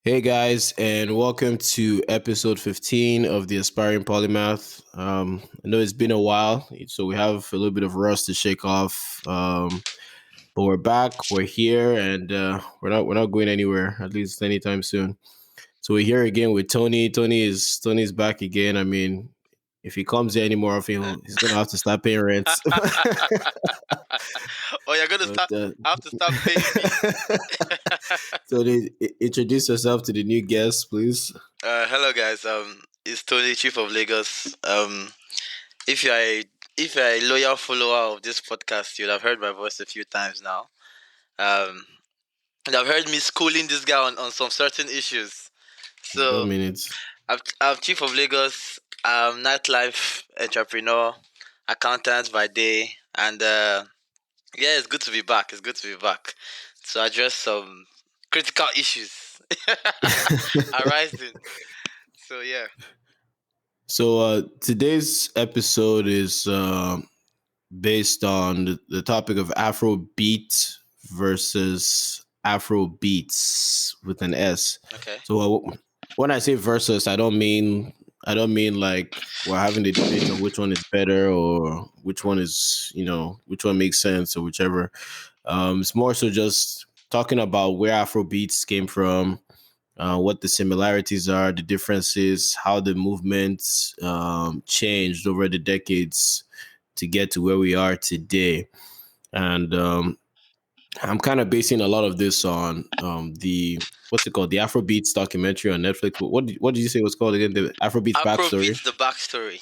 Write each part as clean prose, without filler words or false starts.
Hey guys, and welcome to episode 15 of the Aspiring Polymath. I know it's been a while, so we have a little bit of rust to shake off. But we're back, we're here, and we're not going anywhere, at least anytime soon. So we're here again with Tony. Tony's back again. I mean, if he comes here any more often, he's gonna have to start paying rent. Oh, you're gonna but start. I have to start paying me. Tony, introduce yourself to the new guests, please. Hello guys. It's Tony, Chief of Lagos. If you're a if you're a loyal follower of this podcast, you'd have heard my voice a few times now. Um, and I've heard me schooling this guy on some certain issues. I don't So mean it. I'm Chief of Lagos. Nightlife entrepreneur, accountant by day, and yeah, it's good to be back. It's good to be back to address some critical issues arising. So yeah. So today's episode is based on the topic of Afrobeat versus Afrobeats with an S. Okay. So when I say versus, I don't mean like we're having a debate on which one is better or which one is which one makes sense or whichever. It's more so just talking about where Afrobeats came from, what the similarities are, the differences, how the movements changed over the decades to get to where we are today. And I'm kind of basing a lot of this on the what's it called, the Afrobeats documentary on Netflix. What did you say it was called again? The Afrobeats backstory. Afrobeats the backstory.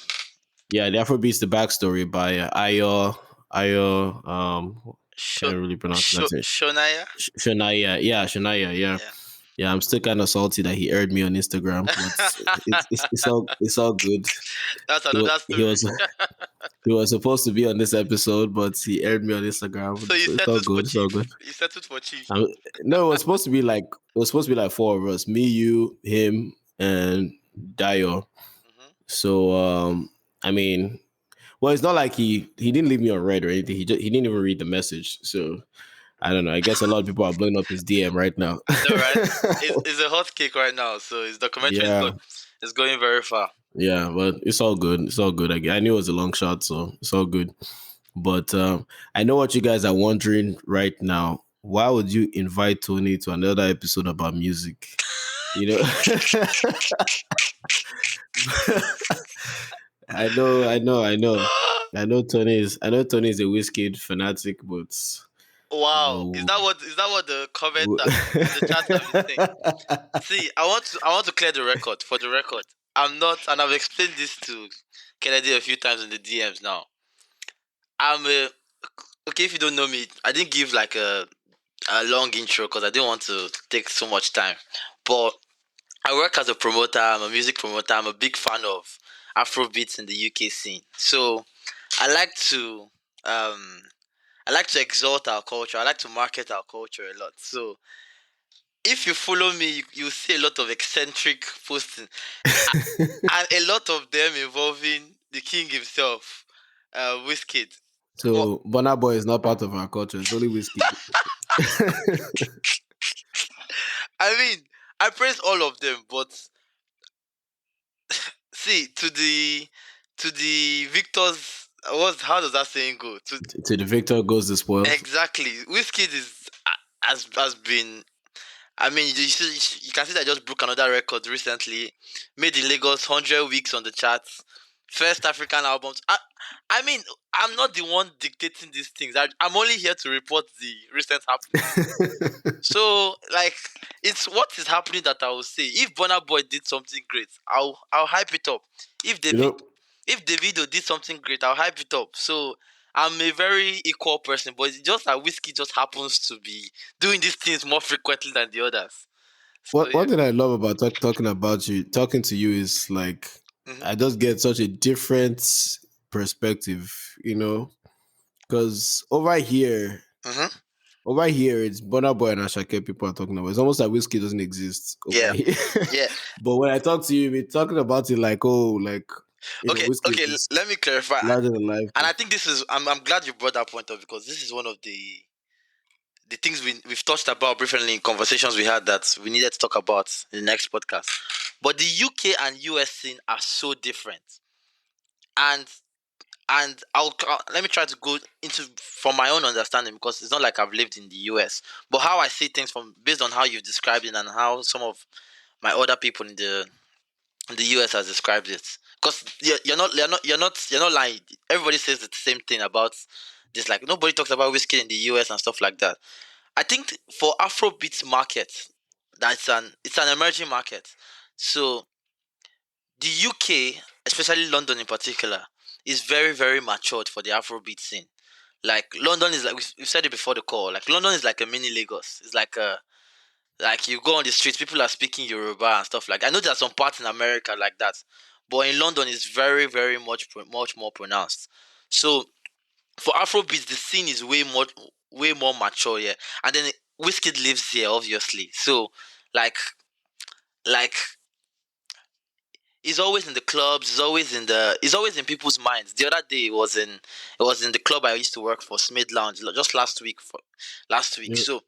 Yeah, the Afrobeats the backstory by Ayo. Can't really pronounce that name. Shonaya. Shania. Yeah, Shania. Yeah. Yeah. Yeah, I'm still kind of salty that he aired me on Instagram, but it's all good. That's He was another he story. was he was supposed to be on this episode, but he aired me on Instagram. So you So it's all settled for good. It's all good. chief. You settled for chief. Um, no, it was supposed to be like four of us: me, you, him, and Dio. Hmm. So I mean, well, it's not like he didn't leave me on red or anything. He didn't even read the message. So I don't know. I guess a lot of people are blowing up his DM right now. I know, right? It's a hot cake right now. So his documentary Yeah. is going very far. Yeah, but it's all good. It's all good. I knew it was a long shot, so it's all good. But I know what you guys are wondering right now. Why would you invite Tony to another episode about music? You know, I know Tony is a whiskey fanatic, but you Wow. Is know, that what the comment in the chat have been saying? See, I want to clear the record for the record. I'm not, and I've explained this to Kennedy a few times in the DMs now. I'm a okay. If you don't know me, I didn't give like a long intro because I didn't want to take so much time. But I work as a promoter. I'm a music promoter. I'm a big fan of Afrobeats in the UK scene. So I like to um I like to exalt our culture. I like to market our culture a lot. So if you follow me, you see a lot of eccentric posting, and a lot of them involving the king himself, Wizkid. But so Burna Boy is not part of our culture. It's only whiskey. I mean, I praise all of them, but see to the victors. What? How does that saying go? To To the victor goes the spoils. exactly, Wizkid has been. I mean, you can see that I just broke another record recently. Made in Lagos, 100 weeks on the charts. First African albums. I mean, I'm not the one dictating these things. I'm only here to report the recent happenings. So, like, it's what is happening that I will say. If Burna Boy did something great, I'll hype it up. If you David know, if Davido did something great, I'll hype it up. So I'm a very equal person, but it's just that whiskey just happens to be doing these things more frequently than the others. So what yeah. one thing I love about talking to you is like Hmm. I just get such a different perspective, because Hmm. over here it's Burna Boy and Ashake people are talking about. It's almost like whiskey doesn't exist over Yeah. here. Yeah. But when I talk to you, we're talking about it like, oh, like Okay. whiskey Okay. is Let me clarify. larger than life. And I think this is. I'm glad you brought that point up because this is one of the things we've touched about briefly in conversations we had that we needed to talk about in the next podcast. But the UK and US scene are so different, and let me try to go into from my own understanding, because it's not like I've lived in the US, but how I see things from based on how you've described it and how some of my other people in the US has described it. Because you're not lying. Everybody says the same thing about this. Like nobody talks about whiskey in the US and stuff like that. I think for Afrobeat market, it's an emerging market. So the UK, especially London in particular, is very very matured for the Afrobeat scene. Like London is like we've said it before the call. Like London is like a mini Lagos. It's like you go on the streets, people are speaking Yoruba and stuff like. I know there's some parts in America like that, but in London it's very very much more pronounced. So for Afrobeats, the scene is way more mature here, and then Wizkid lives here obviously. So like like he's always in the clubs. He's always in people's minds. The other day it was in the club I used to work for, Smith Lounge, just last week. Yeah. So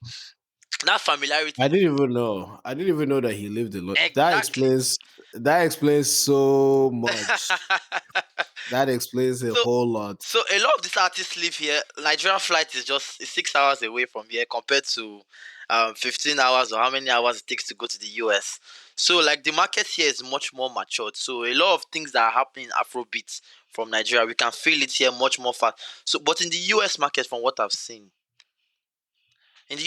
that I familiarity, didn't even know. I didn't even know that he lived alone. That exactly. explains. That explains so much. That explains a so whole lot. so a lot of these artists live here. Nigeria flight is 6 hours away from here compared to 15 hours or how many hours it takes to go to the US. So like the market here is much more matured. So a lot of things that are happening in Afrobeats from Nigeria, we can feel it here much more fast. So but in the US market, from what I've seen, I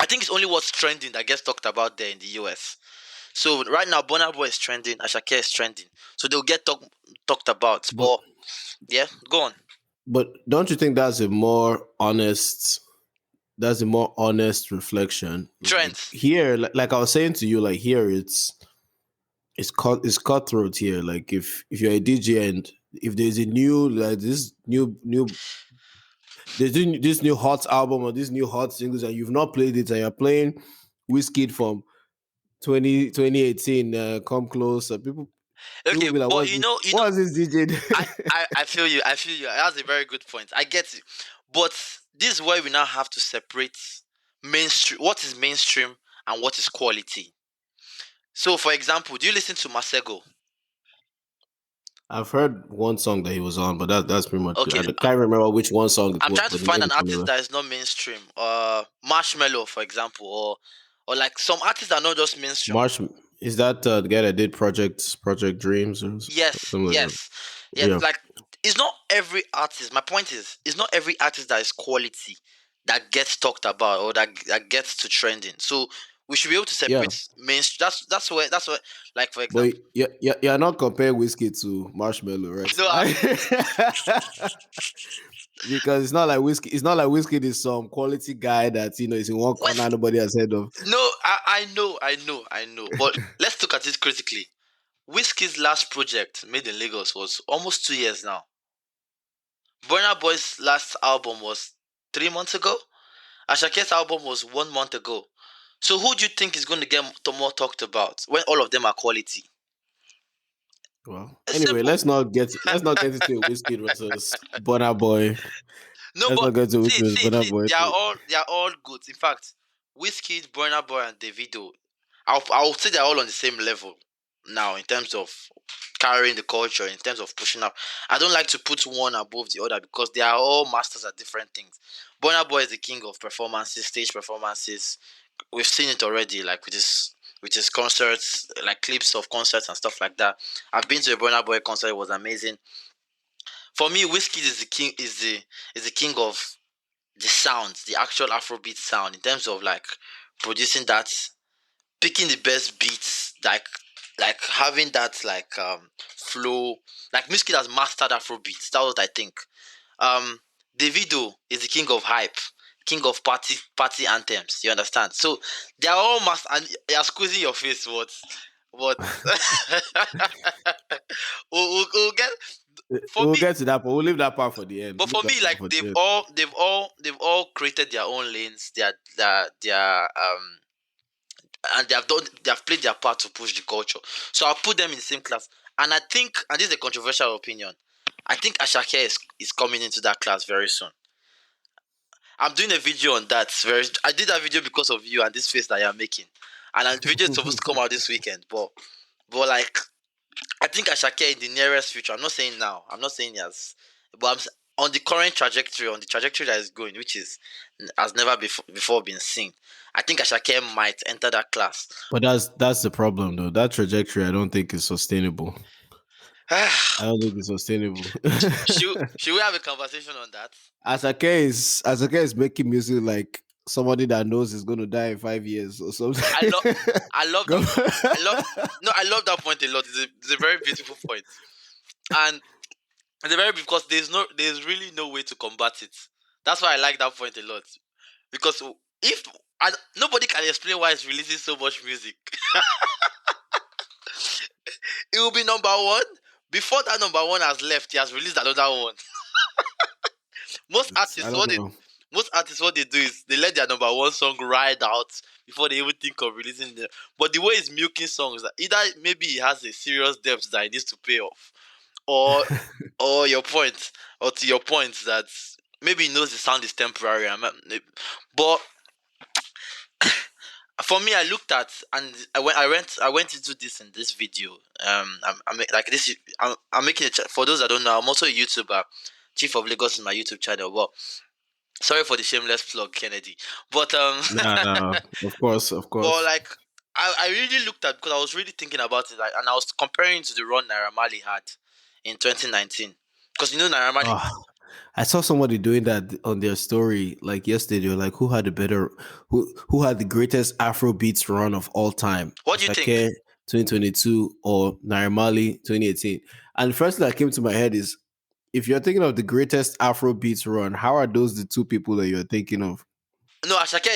think it's only what's trending that gets talked about there in the US. So right now, Burna Boy is trending, Ashake is trending. So they'll get talked about. But But yeah, go on. don't you think that's a more honest? That's a more honest reflection. Like Trends. here, like I was saying to you, like here, it's cutthroat here. Like if you're a DJ and if there's a new like this new this new hot album or this new hot singles and you've not played it and you're playing Whiskey from 2018, come closer. People Okay, be like, but what's this? you know, What's this DJ I, doing? I feel you. I feel you. That's a very good point. I get it. But this is where we now have to separate mainstream. What is mainstream and what is quality? So, for example, do you listen to Masego? I've heard one song that he was on, but that's pretty much it. Okay, I can't remember which one song it I'm was, trying to but the find name an is artist familiar. that is not mainstream. Marshmello, for example, or like some artists that are not just mainstream. Marsh is that the guy that did Project Dreams or Yes, something like that? yes, yeah. Yeah, Like it's not every artist. My point is, it's not every artist that is quality that gets talked about or that gets to trending. So we should be able to yeah. separate mainstream. That's where, like for But example, you're not comparing whiskey to marshmallow, right? no, Because it's not like whiskey is some quality guy that is in one corner West, nobody has heard of. no, I know. But let's look at it critically. Whiskey's last project made in Lagos was almost 2 years now. Burna Boy's last album was 3 months ago. Ashake's album was 1 month ago. So who do you think is going to get more talked about when all of them are quality? Well, It's anyway, simple. let's not get into a whiskey versus Bonner Boy. No, Let's but not get to whiskey see, versus see, Bonner see, Boy thing. they are all good. In fact, Wizkid, Burna Boy, and Davido, I'll say they're all on the same level now in terms of carrying the culture, in terms of pushing up. I don't like to put one above the other because they are all masters at different things. Burna Boy is the king of performances, stage performances. We've seen it already, like with his concerts, like clips of concerts and stuff like that. I've been to a Burna Boy concert; it was amazing. For me, Wizkid is the king is the king of the sounds, the actual Afrobeat sound, in terms of like producing that, picking the best beats, like having that flow. Like Wizkid has mastered Afrobeats. That's what I think. Um, Davido is the king of hype, king of party anthems. You understand? So they are all master. And you're squeezing your face. What? We'll get for We'll me. get to that, but we'll leave that part for the end. But Leave for that me, part like for the end. they've all created their own lanes. Their and they have played their part to push the culture. So I'll put them in the same class. And I think, and this is a controversial opinion, I think Ashake is coming into that class very soon. I'm doing a video on that. I did that video because of you and this face that you're making, and the video is supposed to come out this weekend. But like, I think Ashake in the nearest future. I'm not saying now. I'm not saying yes, but on the current trajectory, on the trajectory that is going, which is has never before been seen. I think Ashake might enter that class. But that's the problem though. That trajectory I don't think is sustainable. I don't think it's sustainable. should we have a conversation on that? Asake is making music like somebody that knows is gonna die in 5 years or something. I love I love Go- that point. I love no, I love that point a lot. It's a very beautiful point, and it's a very because there's really no way to combat it. That's why I like that point a lot because if nobody can explain why it's releasing so much music, it will be number one. Before that number one has left, he has released another one. Most I artists, don't know. what they do is they let their number one song ride out before they even think of releasing them. But the way he's milking songs, that either maybe he has a serious debt that he needs to pay off, or your point, or to your point that maybe he knows the sound is temporary. But for me, I looked at and I went into this in this video. I'm like this. I'm making for those that don't know. I'm also a YouTuber. Chief of Lagos is my YouTube channel. Well, sorry for the shameless plug, Kennedy. But Nah, nah. Of course, of but course. like I really looked at because I was really thinking about it, like, and I was comparing to the run Naira Marley had in 2019. Because Naira Marley. Oh, I saw somebody doing that on their story like yesterday. They were like, who had the greatest Afrobeats run of all time? What do you think? Ashake 2022 or Naira Marley 2018? And the first thing that came to my head is, if you're thinking of the greatest Afrobeats run, how are those the two people that you're thinking of? No, Ashake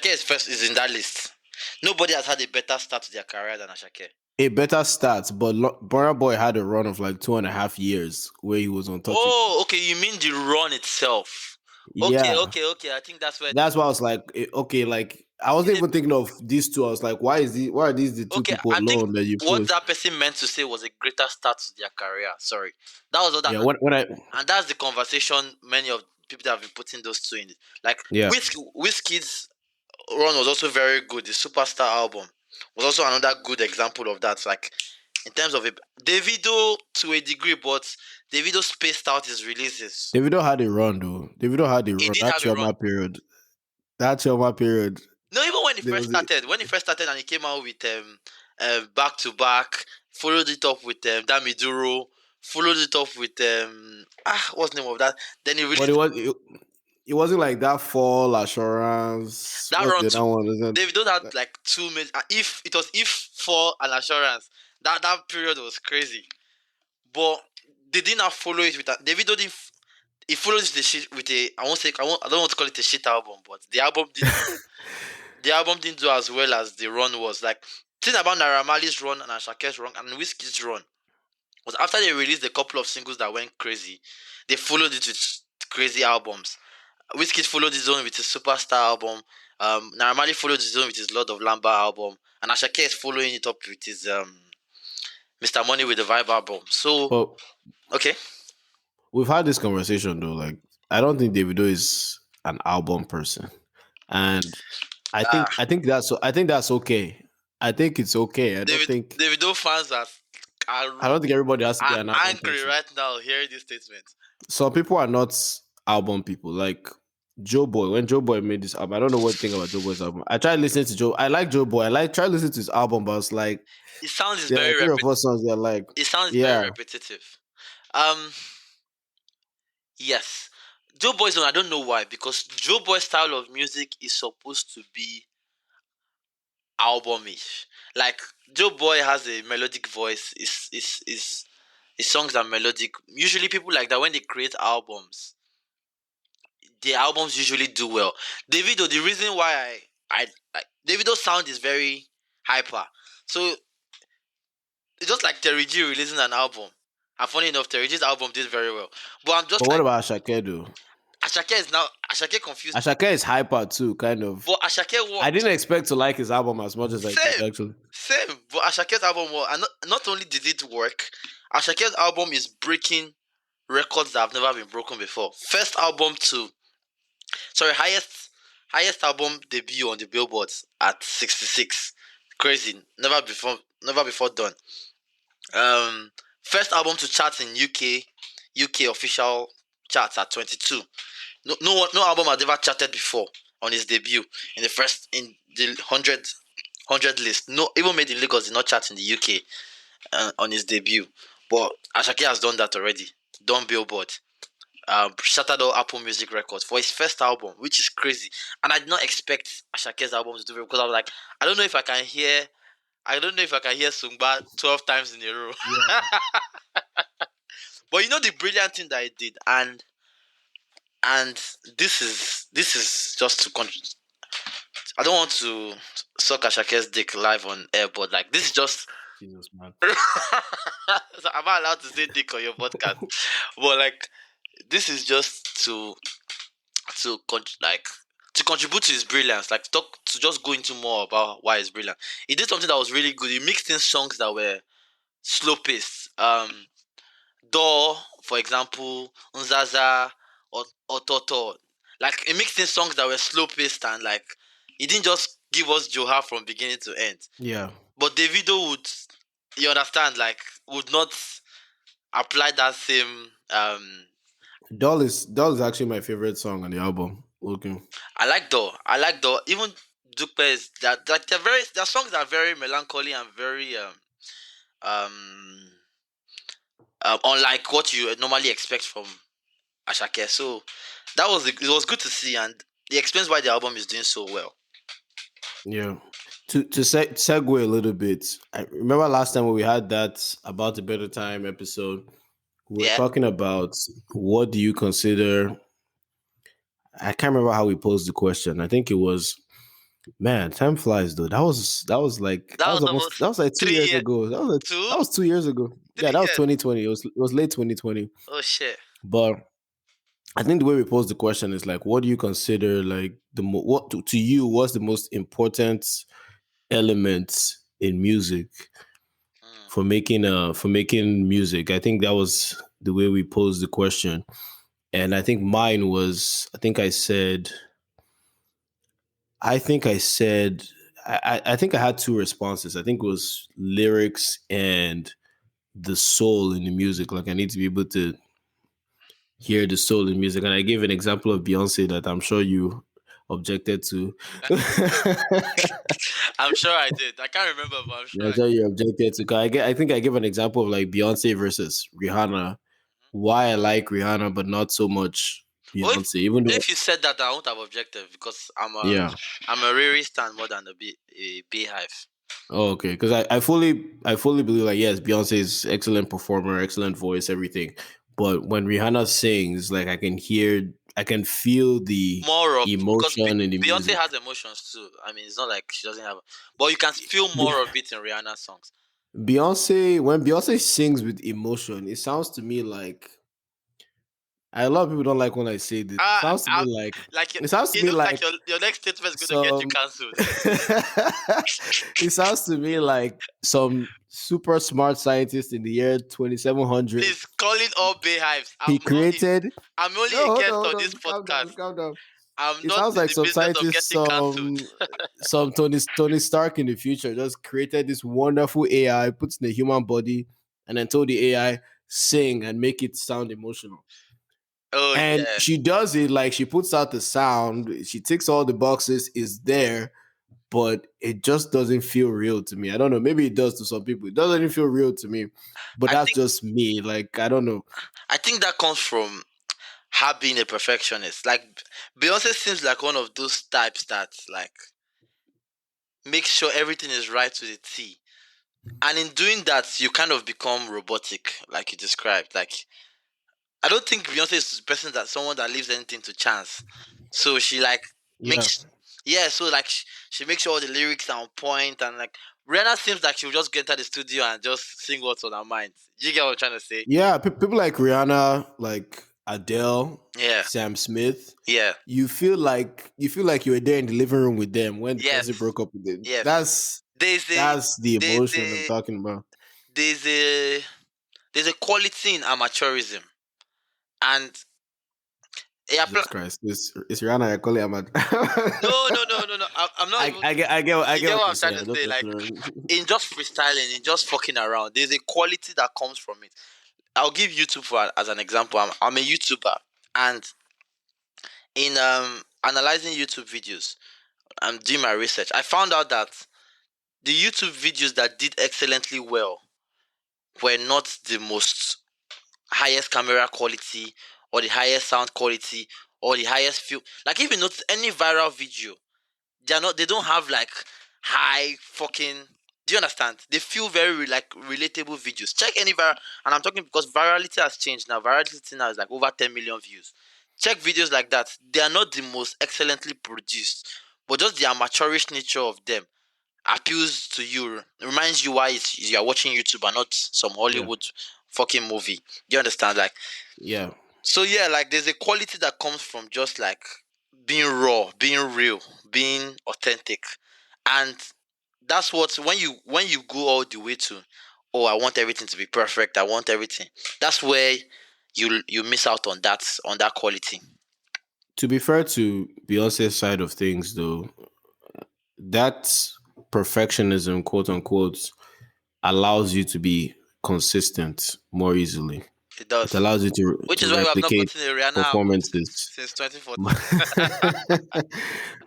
is first is in that list. Nobody has had a better start to their career than Ashake. A better start, but Burna Boy had a run of like 2.5 years where he was untouchable. Oh, okay. You mean the run itself? Okay, Yeah, okay, okay. I think that's where. that's why I was like, okay, like I wasn't even thinking of these two. I was like, why are these the two Okay, people I think alone that you what put? that person meant to say was a greater start to their career. Sorry, that was all that, Yeah, when I and that's the conversation many of people that have been putting those two in. Like yeah, Wizkid's run was also very good. The Superstar album was also another good example of that. Like in terms of it, Davido to a degree, but Davido spaced out his releases. Davido had a run though. Davido had a He run. did That have a run. Chioma period. That Chioma period. No, even There was when he first started, and he came out with back to back, followed it up with Damiduro, followed it up with what's the name of that? Then he but released it wasn't like that fall assurance. that What's run the too. other one? Isn't Davido had like two major. If it was if for an assurance, that period was crazy. But they did not follow it with that. Davido didn't. He followed the shit with a. I don't want to call it a shit album, but the album didn't do as well as the run was. Like, thing about Naira Marley's run and Ashake's run and Whiskey's run was after they released a couple of singles that went crazy, they followed it with crazy albums. Whiskey followed his own with his Superstar album. Naira Marley followed his own with his Lord of Lamba album, and Ashake is following it up with his Mr. Money with the Vibe album. So but okay, we've had this conversation though. Like, I don't think Davido is an album person, and uh, I think that's okay. I think it's okay. Davido fans I don't think everybody has to be are an album angry person. right now hearing this statement. Some people are not album people. Like Joe Boy, when Joe Boy made this album, I don't know what thing about Joe Boy's album. I tried listening to Joe. I like Joe Boy. Try listening to his album, but it's like It sounds is there are very three or four songs that are like, it sounds very yeah. repetitive. Um, yes, Joe Boy's on. I don't know why because Joe Boy's style of music is supposed to be albumish. Like Joe Boy has a melodic voice. His songs are melodic. Usually, people like that when they create albums, the albums usually do well. Davido, the reason why I Davido's sound is very hyper. So it's just like Terry G releasing an album. And funny enough, Terry G's album did very well. But I'm But just what like about Ashake though? Ashake confused. Ashake is hyper too, kind of. But Ashake I worked. didn't expect to like his album as much as I did Same. actually. Same. But Ashake's album worked. And not only did it work, Ashake's album is breaking records that have never been broken before. First album Sorry, highest album debut on the billboards at 66. Crazy. Never before done. Um, First album to chart in UK official charts at 22. No album had ever charted before on his debut in the 100 list. No, even Made in Lagos did not chart in the UK on his debut. But Ashake has done that already. Done Billboard. Shattered all Apple Music records for his first album, which is crazy. And I did not expect Ashake's album to do it because I was like, I don't know if I can hear. I don't know if I can hear Sungba 12 times in a row. Yeah. But you know the brilliant thing that he did, and this is just to I don't want to suck Ashake's dick live on air, but like this is just Jesus man. so am I allowed to say dick on your podcast? But like this is just like to contribute to his brilliance, like talk to just go into more about why he's brilliant. He did something that was really good. He mixed in songs that were slow paced. Do, for example, Unzaza or Ototo. Like he mixed in songs that were slow paced and like he didn't just give us Joha from beginning to end. Yeah. But Davido would, you understand, like would not apply that same. Doll is actually my favorite song on the album. Okay. I like Do. Even Dupe is that they're very their songs are very melancholy and very um unlike what you normally expect from Ashake. So it was good to see, and it explains why the album is doing so well. Yeah. To segue a little bit, I remember last time when we had that About a Better Time episode, we were Yeah. talking about what do you consider. I can't remember how we posed the question. I think it was, man, time flies though. That was That almost was like 2 years 3 years. ago. Two? That was 2 years ago. Yeah, that was 3 years. 2020. It was late 2020. Oh shit. But I think the way we pose the question is like, what do you consider like what to you? What's the most important element in music Mm. for making music? I think that was the way we posed the question, and I think mine was. I think I said. I think I had two responses. I think it was lyrics and the soul in the music. Like I need to be able to hear the soul in music. And I gave an example of Beyonce that I'm sure you objected to. I'm sure I did. I can't remember, but I'm sure I'm I sure you objected to. 'Cause I think I gave an example of like Beyonce versus Rihanna. Why I like Rihanna, but not so much Well, Beyonce. Even though, if you said that, I won't have objected because yeah. I'm a Riri stan more than a beehive. Oh, okay. Because I fully believe like yes, Beyonce is excellent performer, excellent voice, everything. But when Rihanna sings, like I can feel the More of because emotion in the Beyonce music. has emotions too. I mean, it's not like she doesn't have, but you can feel more of it in Rihanna's songs. When Beyonce sings with emotion, it sounds to me like a lot of people don't like when I say this. Ah, like It sounds to it me looks like like your next statement is going to get you some cancelled. it sounds to me like some super smart scientist in the year 2700. Please call it all beehives. He created I'm only no, a hold guest on, hold on this on, calm down, podcast. calm down. I'm It not sounds in like the some business of scientist, getting cancelled. some Tony Stark in the future just created this wonderful AI, puts in the human body, and then told the AI sing and make it sound emotional. Oh And yeah. she does it like she puts out the sound, she ticks all the boxes, is there, but it just doesn't feel real to me. I don't know. Maybe it does to some people. It doesn't feel real to me, but I that's think just me. Like I don't know. I think that comes from her being a perfectionist. Like Beyonce seems like one of those types that like make sure everything is right to the T. And in doing that, you kind of become robotic, like you described. Like I don't think Beyonce is the person that someone that leaves anything to chance. So she like Yeah. makes yeah. So like she makes sure all the lyrics are on point and like Rihanna seems like she'll just get into the studio and just sing what's on her mind. You get what I'm trying to say? Yeah, people like Rihanna, like Adele, Yeah. Sam Smith. Yeah. You feel like you were there in the living room with them when the person Yes. broke up with them. Yes. There's a That's the there's emotion I'm a talking about. there's a there's a quality in amateurism, and Yeah, Jesus Christ. It's Rihanna Ekoli Ahmad. no, no, no, no, no. I'm not even. I You get get what what you're I'm trying saying. to I don't say? get Like, to in just freestyling, in just fucking around, there's a quality that comes from it. I'll give YouTube as an example. I'm a YouTuber, and in analyzing YouTube videos, I'm doing my research. I found out that the YouTube videos that did excellently well were not the most highest camera quality or the highest sound quality or the highest feel. Like if you notice any viral video, they don't have like high fucking, do you understand? They feel very like relatable videos. Check any viral, and I'm talking because virality has changed now. Virality now is like over 10 million views. Check videos like that. They are not the most excellently produced, but just the amateurish nature of them appeals to you, reminds you why you are watching YouTube and not some Yeah. Hollywood fucking movie. Do you understand? Like, Yeah. so yeah, like there's a quality that comes from just like being raw, being real, being authentic. And that's what, when you go all the way to, oh, I want everything to be perfect, I want everything. That's where you miss out on that quality. To be fair to Beyonce's side of things though, that perfectionism, quote unquote, allows you to be consistent more easily. It It does. allows you Which to is why we have not replicate gotten a Rihanna album performances. since 2014.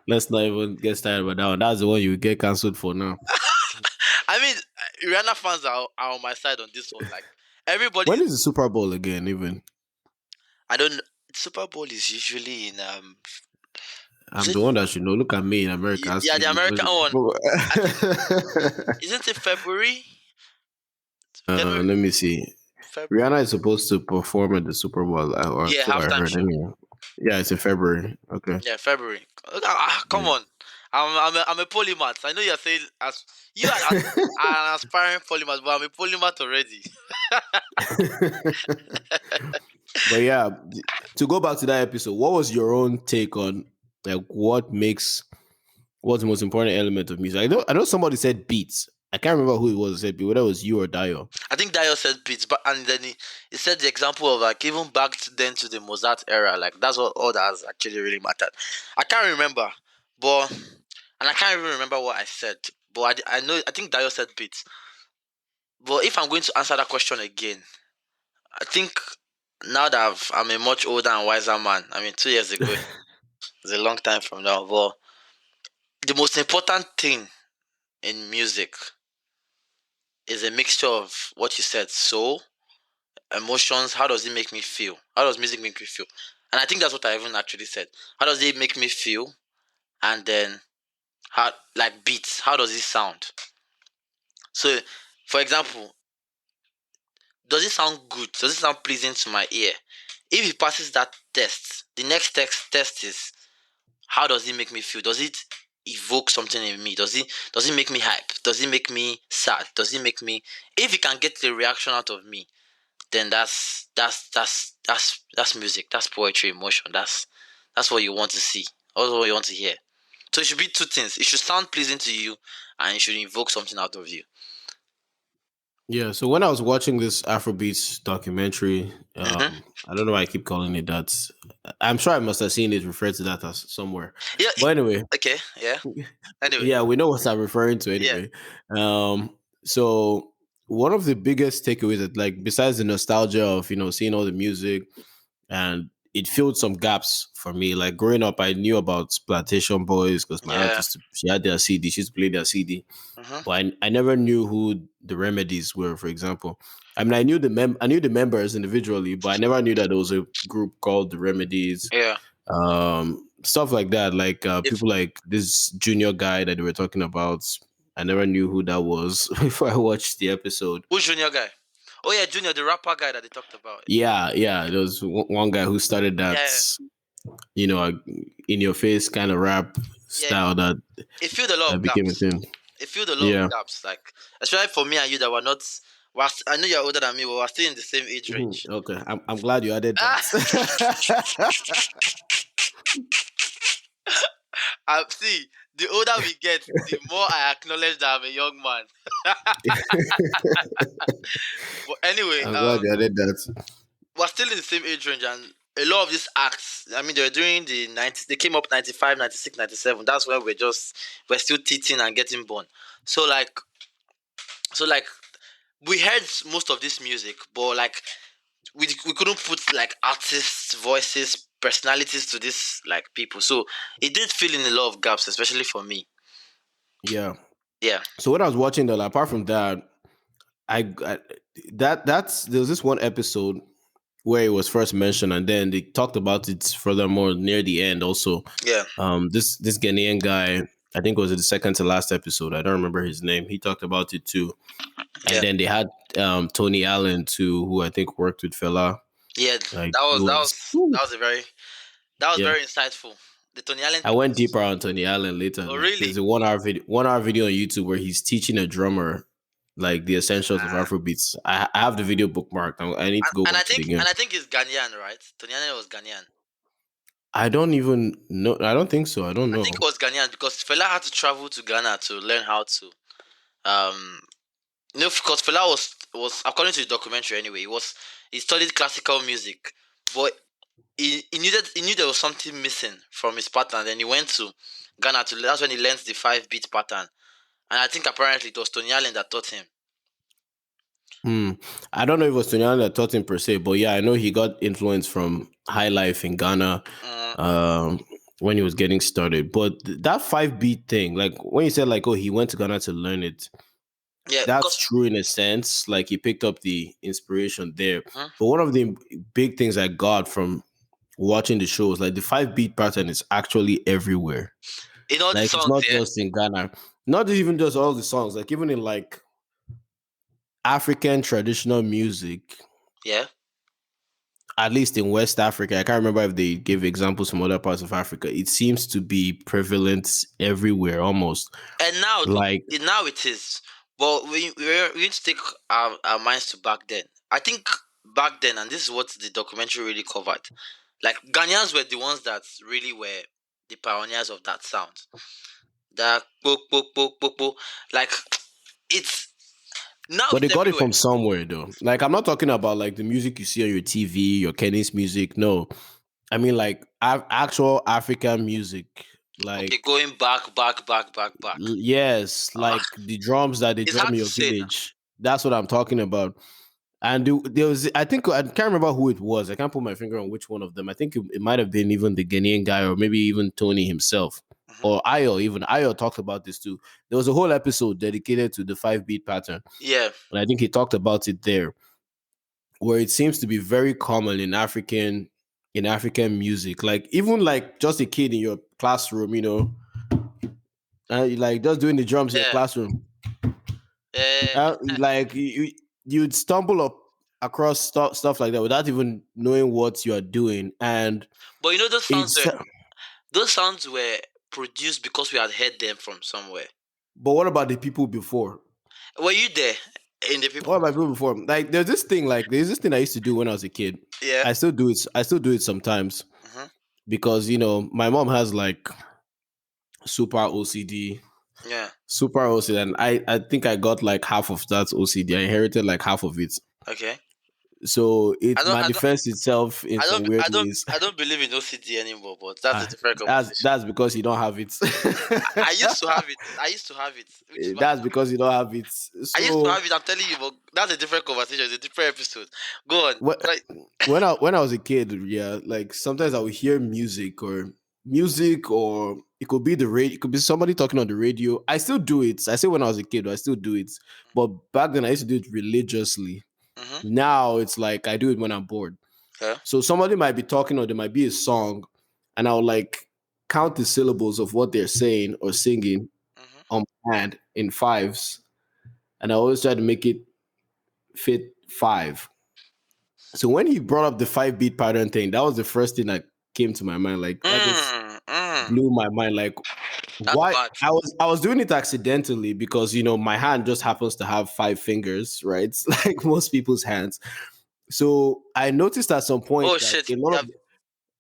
Let's not even get started about that one. That's the one you get cancelled for now. I mean, Rihanna fans are on my side on this one. Like everybody, When is the Super Bowl again? Even I don't. Super Bowl is usually in is I'm it, the one that should know. Look at me in America yeah, asking the you. American one. I think, isn't it February? January, Let me see. February. Rihanna is supposed to perform at the Super Bowl, or Yeah, so I halftime heard. show. Anyway, yeah, it's in February. Okay. Yeah, February. Come Yeah. on, I'm a polymath. I know you're saying as you are an aspiring polymath, but I'm a polymath already. But yeah, to go back to that episode, what was your own take on like what's the most important element of music? I know somebody said beats. I can't remember who it was that said beat, whether it was you or Dio. I think Dio said beats, but and then he said the example of like even back then to the Mozart era, like that's what all that has actually really mattered. I can't remember, but and I can't even remember what I said, but I know I think Dio said beats. But if I'm going to answer that question again, I think now that I'm a much older and wiser man, I mean 2 years ago is a long time from now, but the most important thing in music is a mixture of what you said, soul, emotions. How does it make me feel? How does music make me feel? And I think that's what I even actually said. How does it make me feel? And then how, like beats, how does it sound? So for example, does it sound good? Does it sound pleasing to my ear? If it passes that test, the next test is how does it make me feel? Does it evoke something in me? Does it make me hype? Does it make me sad? Does it make me, if it can get the reaction out of me, then that's music. That's poetry, emotion. That's what you want to see. That's what you want to hear. So it should be two things. It should sound pleasing to you, and it should evoke something out of you. Yeah, so when I was watching this Afrobeats documentary, Mm-hmm. I don't know why I keep calling it that. I'm sure I must have seen it referred to that as somewhere. Yeah. But anyway, Okay. Yeah. Anyway. yeah, we know what I'm referring to Yeah. anyway. So one of the biggest takeaways that like besides the nostalgia of seeing all the music, and it filled some gaps for me. Like growing up, I knew about Plantation Boys because my aunt Yeah. used to, she had their CD, she used to play their CD, Mm-hmm. but I never knew who the Remedies were, for example. I mean, I knew the members individually, but I never knew that there was a group called the Remedies. Yeah. Stuff like that, like If people like this junior guy that they were talking about. I never knew who that was before I watched the episode. who's Junior guy? Oh yeah, Junior, the rapper guy that they talked about. Yeah, yeah, there was one guy who started that, Yeah. you know, a in your face kind of rap Yeah. style that It filled a lot of became a gaps. thing. It filled a lot of Yeah. gaps. Like especially for me and you that were not. I know you're older than me, but we're still in the same age Mhm. range. Okay, I'm glad you added Ah, that. see, the older we get, the more I acknowledge that I'm a young man. But anyway, I'm glad you added that. we're still in the same age range, and a lot of these acts, I mean, they were during the 90s, they came up 95, 96, 97. That's when we're still teething and getting born. So like, so like, we heard most of this music, but like, we couldn't put like artists, voices, personalities to this like people. So it did fill in a lot of gaps, especially for me. Yeah. Yeah, So when I was watching that, apart from that, I that's there was this one episode where it was first mentioned, and then they talked about it furthermore near the end. Also, yeah, this Ghanaian guy, I think it was the second to last episode. I don't remember his name. He talked about it too, and yeah, then they had Tony Allen too, who I think worked with Fela. yeah. Like That it was that was, was whew. that was a very that was Yeah. very insightful. The Tony Allen I thing went was. deeper on Tony Allen later. Oh Like really? there's a 1 hour video on YouTube where he's teaching a drummer like the essentials of Uh, Afrobeats. I have the video bookmarked. I need to go and I watch it think again. and I think it's Ghanaian, right? Tony Allen was Ghanaian. I don't even know. I don't think so. I don't I think know. it was Ghanaian because Fela had to travel to Ghana to learn how to um because Fela was according to the documentary anyway, he studied classical music, but he knew there was something missing from his pattern. Then he went to Ghana to that's when he learned the 5-beat pattern. And I think apparently it was Tony Allen that taught him. Hmm. I don't know if it was Tony Allen that taught him per se, but yeah, I know he got influence from High Life in Ghana Mm, um, when he was getting started. But that 5 beat thing, like when you said like, oh, he went to Ghana to learn it, yeah, that's because true in a sense. Like he picked up the inspiration there. mhm, But one of the big things I got from watching the show is like the 5 beat pattern is actually everywhere. in all the Like it's songs, not yeah, just in Ghana, not even just all the songs. Like even in like African traditional music, yeah. at least in West Africa, I can't remember if they give examples from other parts of Africa. It seems to be prevalent everywhere almost. And now, Like, now it is. But we need to take our minds to back then. I think back then, and this is what the documentary really covered. Like Ghanaians were the ones that really were the pioneers of that sound. That poke poke poke poke poke. Like it's now but they it's got it everywhere. from somewhere though. Like, I'm not talking about like the music you see on your TV, your Kenny's music. No, I mean like actual African music. Okay, Like, going back. yes, Uh, like the drums that they it's drum hard in to your say now. village. That's what I'm talking about. And there was, I think, I can't remember who it was. I can't put my finger on which one of them. I think it might have been even the Ghanaian guy, or maybe even Tony himself, Mhm. or Ayo. Even Ayo talked about this too. There was a whole episode dedicated to the 5 beat pattern, Yeah, and I think he talked about it there, where it seems to be very common in African music. Like even like just a kid in your classroom, like just doing the drums in your yeah. classroom. Uh, Like you'd stumble up across stuff like that without even knowing what you are doing, and but it's those sounds were produced because we had heard them from somewhere. but what about the people before? Were you there in the What people about before? people before? Like there's this thing I used to do when I was a kid. Yeah. I still do it sometimes Hmm. because my mom has like super OCD, Yeah. and I think I got like half of that OCD. I inherited like half of it. Okay. So I it's don't. my I don't. defense itself in I some don't. weird I don't. ways. I don't believe in OCD anymore. But that's a different That's conversation. that's because you don't have it. I used to have it. Which is why That's because you don't have it. I used to So have it. I'm telling you, but that's a different conversation. It's a different episode. Go on. wh- Right. when I was a kid, yeah, like sometimes I would hear music, or it could be the radio, it could be somebody talking on the radio. I still do it. I say when I was a kid, I still do it. But back then I used to do it religiously. Mm-hmm. Now it's like I do it when I'm bored. Yeah. So somebody might be talking, or there might be a song, and I'll like count the syllables of what they're saying or singing Mm-hmm. on my hand in fives, and I always try to make it fit five. So when he brought up the 5 beat pattern thing, that was the first thing that came to my mind. Like that just Mm. blew my mind. Like That's why bad. I was doing it accidentally because my hand just happens to have 5 fingers, right? Like most people's hands. So I noticed at some Oh point that shit! a lot of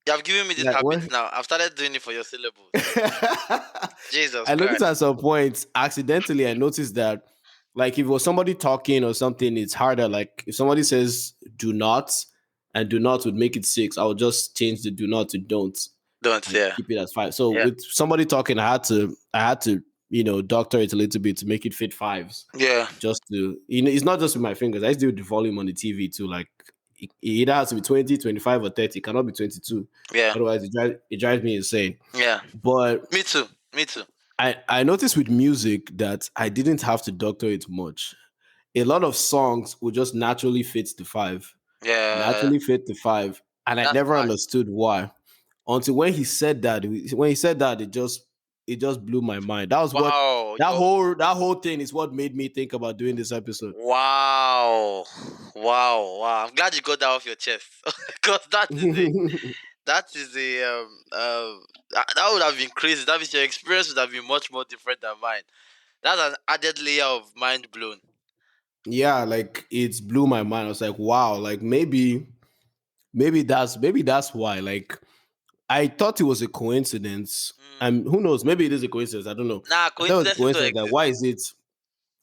You have given me this like habit what now. I've started doing it for your syllables. Jesus I noticed Christ. at some point accidentally, I noticed that like if it was somebody talking or something, it's harder. Like if somebody says do not, and do not would make it 6, I would just change the do not to don't Don't, and yeah. keep it as 5. So Yeah. with somebody talking, I had to doctor it a little bit to make it fit fives. Yeah. Just to it's not just with my fingers. I used to do with the volume on the TV too. Like it either has to be 20, 25, or 30. It cannot be 22. Yeah. Otherwise, it drives me insane. Yeah. But Me too. Me too. I noticed with music that I didn't have to doctor it much. A lot of songs would just naturally fit the 5, Yeah. naturally fit the 5, and I That's never mad. understood why until when he said that. When he said that, it just blew my mind. That was what Wow. that whole thing is what made me think about doing this episode. Wow. Wow. Wow. I'm glad you got that off your chest. Because that is a that would have been crazy. That means your experience would have been much more different than mine. That's an added layer of mind blown. Yeah, like it blew my mind. I was like, wow, like maybe that's why. Like I thought it was a coincidence. Mm. And who knows, maybe it is a coincidence. I don't know. Nah, I thought it was a coincidences don't coincidence that exist.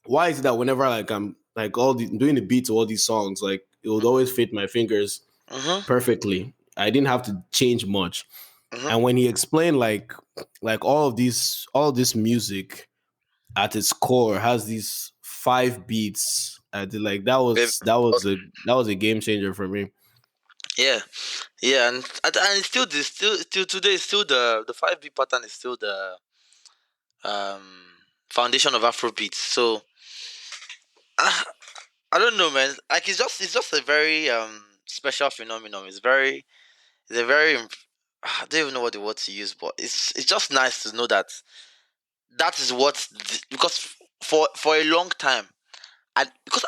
why is it that whenever like I'm like doing the beat to all these songs, like it would always fit my fingers Mm-hmm. perfectly. I didn't have to change much. Mm-hmm. And when he explained like all of this music at its core has these 5 beats. Like that Babe, was that was a that was a game changer for me. yeah, yeah, and it's still this, still today, it's still the 5B pattern is still the foundation of Afrobeats. So uh, I don't know, man. Like it's just a very special phenomenon. It's a very I don't even know what the word to use, but it's just nice to know that that is because for a long time, and because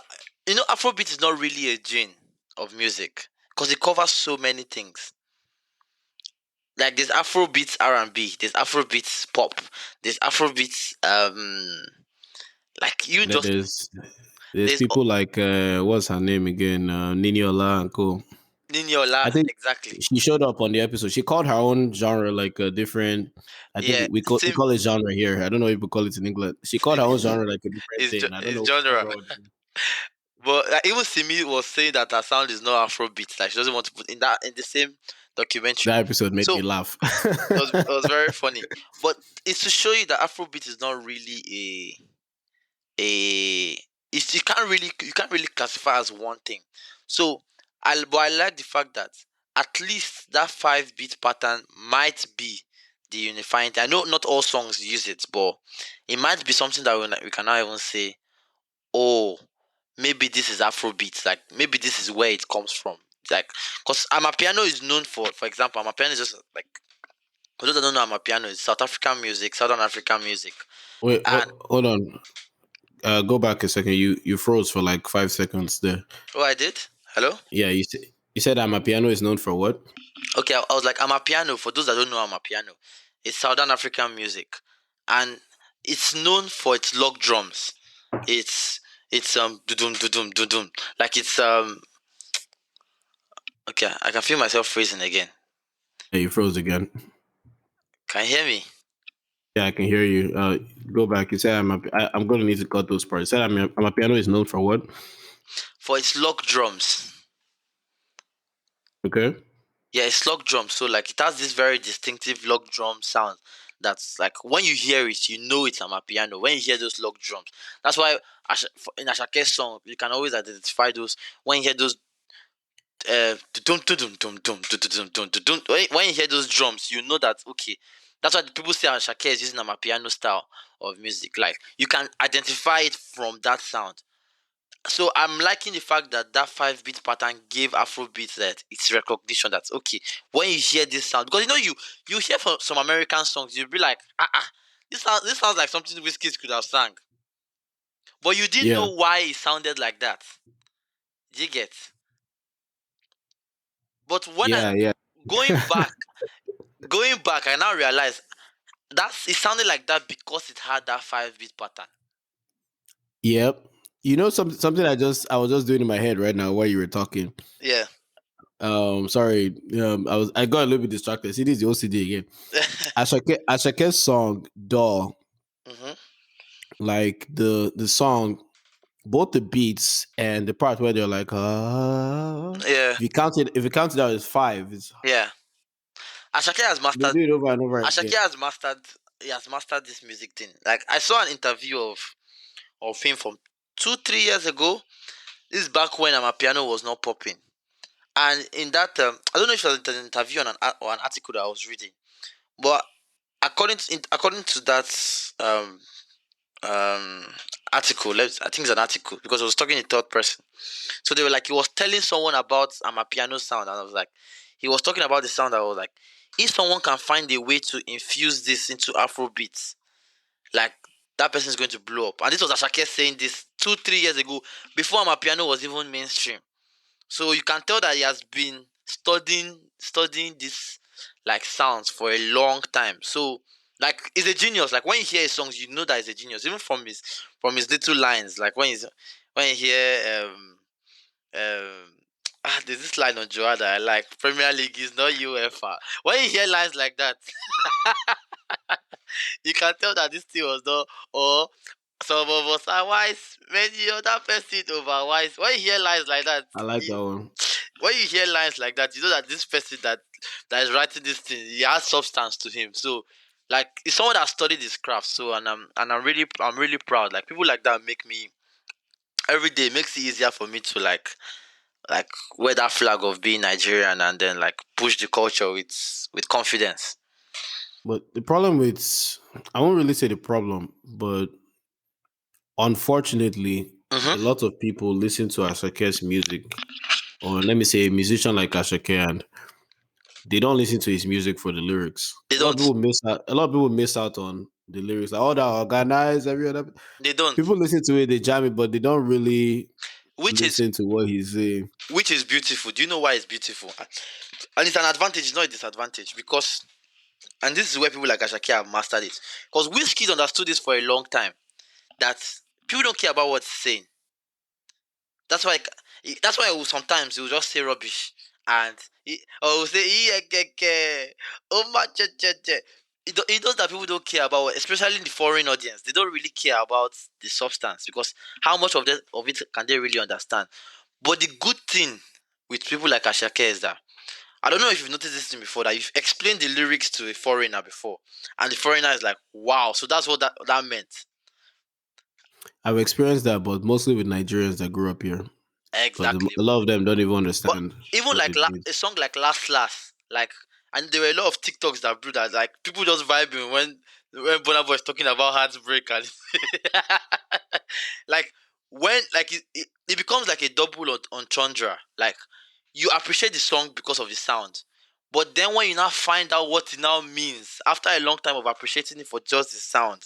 Afrobeat is not really a genre of music because it covers so many things. Like there's Afrobeats R&B, there's Afrobeats pop, there's Afrobeats like you just There's there's people like what's her name again? Niniola and co. I Niniola, think exactly. she showed up on the episode. She called her own genre like a different. I think Yeah, we same call it genre here. I don't know if we call it in England. She called her own genre like a different thing. I don't is know. genre. Forgot what it is. But even Simi was saying that her sound is not Afrobeat. Like she doesn't want to put in the same documentary. That episode made me So laugh. it was very funny. But it's to show you that Afrobeat is not really a you can't really classify as one thing. So I like the fact that at least that 5 beat pattern might be the unifying thing. I know not all songs use it, but it might be something that we can now even say, oh, maybe this is Afrobeat. Like maybe this is where it comes from. Like, because Amapiano is known for example, Amapiano is just like, for those that don't know, Amapiano is South African music, Southern African music. Wait, And hold on. Go back a second. You froze for like 5 seconds there. oh, I did. Hello. Yeah, you said my piano is known for what? Okay, I was like, Amapiano. For those that don't know, Amapiano, it's Southern African music, and it's known for its log drums. It's dudum dudum dudum. Like it's okay. I can feel myself freezing again. Yeah, you froze again. Can you hear me? Yeah, I can hear you. Go back. You said I'm going to need to cut those parts. You said my piano is known for what? For its log drums. Okay. Yeah, it's log drums. So like it has this very distinctive log drum sound. That's like when you hear it, you know it's Amapiano. When you hear those log drums, that's why in Ashake's song you can always identify those when you hear those dum dum dum dum dum dum dum dum. When you hear those drums, you know that okay. That's why the people say Ashake is using a piano style of music. Like you can identify it from that sound. So I'm liking the fact that that 5 beat pattern gave Afrobeat that its recognition that okay, when you hear this sound, because you hear from some American songs, you'll be like, this sounds like something Whiskey could have sang, but you didn't Yeah. know why it sounded like that. Do you get? But when I Yeah. Yeah. going back, I now realize it sounded like that because it had that 5 beat pattern. Yep. Something I was just doing in my head right now while you were talking. Yeah. Sorry. I got a little bit distracted. See, this is the OCD again. Ashake's song "Doll," hmm like the song. both the beats and the part where they're like, Yeah, if you count it out, it's five. It's yeah. Ashake has they mastered. do it over and over Ashake again. has mastered. He has mastered this music thing. Like I saw an interview of him from 2 3 years ago. This is back when my piano was not popping. And in that, I don't know if it was an interview or an article that I was reading, but according to that um article, I think it's an article because I was talking in third person. So they were like, he was telling someone about my piano sound, and I was like, he was talking about the sound. I was like, if someone can find a way to infuse this into Afrobeats, like that person is going to blow up. And this was Ashake saying this 2 3 years ago, before my piano was even mainstream. So you can tell that he has been studying this like sounds for a long time. So like he's a genius. Like when you hear his songs, you know that he's a genius. Even from his little lines. Like when you hear there's this line on Joa that I like. Premier League is not UEFA. When you hear lines like that, you can tell that this thing was not, or some of us are wise, many other person over wise. When you hear lines like that, I like that one. when you hear lines like that, you know that this person that is writing this thing, he has substance to him. So, like, it's someone that studied his craft. So, I'm really proud. Like people like that make me every day makes it easier for me to like wear that flag of being Nigerian and then like push the culture with confidence. But the problem with, I won't really say the problem, but unfortunately, a Mm-hmm. lot of people listen to Ashake's music, or let me say, a musician like Ashake, and they don't listen to his music for the lyrics. They A lot of don't. people miss out. A lot of people miss out on the lyrics. Like all that organized, every other They don't. people listen to it, they jam it, but they don't really Which is listen to what he's saying. which is beautiful. Do you know why it's beautiful? And it's an advantage, it's not a disadvantage. Because and this is where people like Ashake have mastered it. Because Whiskey understood this for a long time. That people don't care about what he's saying. That's why sometimes he will just say rubbish and or he'll say oh my it does that people don't care about, especially in the foreign audience. They don't really care about the substance because how much of it can they really understand? But the good thing with people like Ashake is that I don't know if you've noticed this thing before, that you've explained the lyrics to a foreigner before, and the foreigner is like, "Wow!" So that's what that meant. I've experienced that, but mostly with Nigerians that grew up here, because Exactly. a lot of them don't even But understand even what like it means. a song like Last Last, like, and there were a lot of TikToks that blew that, like people just vibing when Burna Boy is talking about heartbreak and like when like it becomes like a double on Chandra. Like you appreciate the song because of the sound, but then when you now find out what it now means after a long time of appreciating it for just the sound,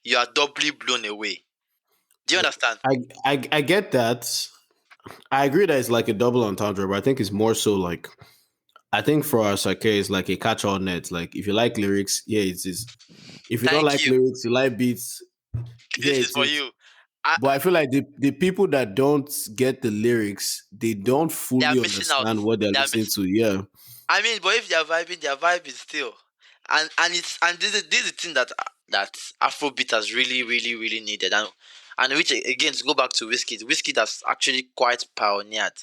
you are doubly blown away. Do you Yeah, understand? I get that. I agree that it's like a double entendre, but I think it's more so like, I think for us, okay, it's like a catch-all net. Like if you like lyrics, yeah, it is. If you don't Thank like you. lyrics, you like beats, here This is it for is. you. I, But I feel like the people that don't get the lyrics, they don't they are fully missing out. understand what they're They are listening missing. to. Yeah. I mean, but if they are vibing, their vibe is still, and this is the thing that Afrobeat has really needed, and which again to go back to whiskey that's actually quite pioneered.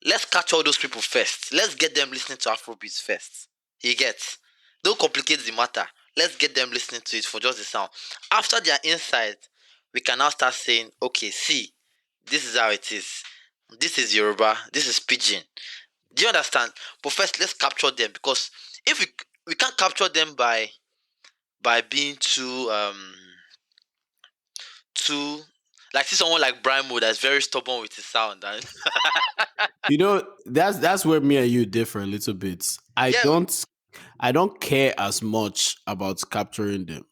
Let's catch all those people first. Let's get them listening to Afrobeats first. You get? Don't complicate the matter. Let's get them listening to it for just the sound. After they are inside, we can now start saying, okay, see, this is how it is. This is Yoruba. This is Pidgin. Do you understand? But first, let's capture them because if we can't capture them by being too like see someone like Brimo that's very stubborn with his sound and You know, that's where me and you differ a little bit. yeah, I don't care as much about capturing them.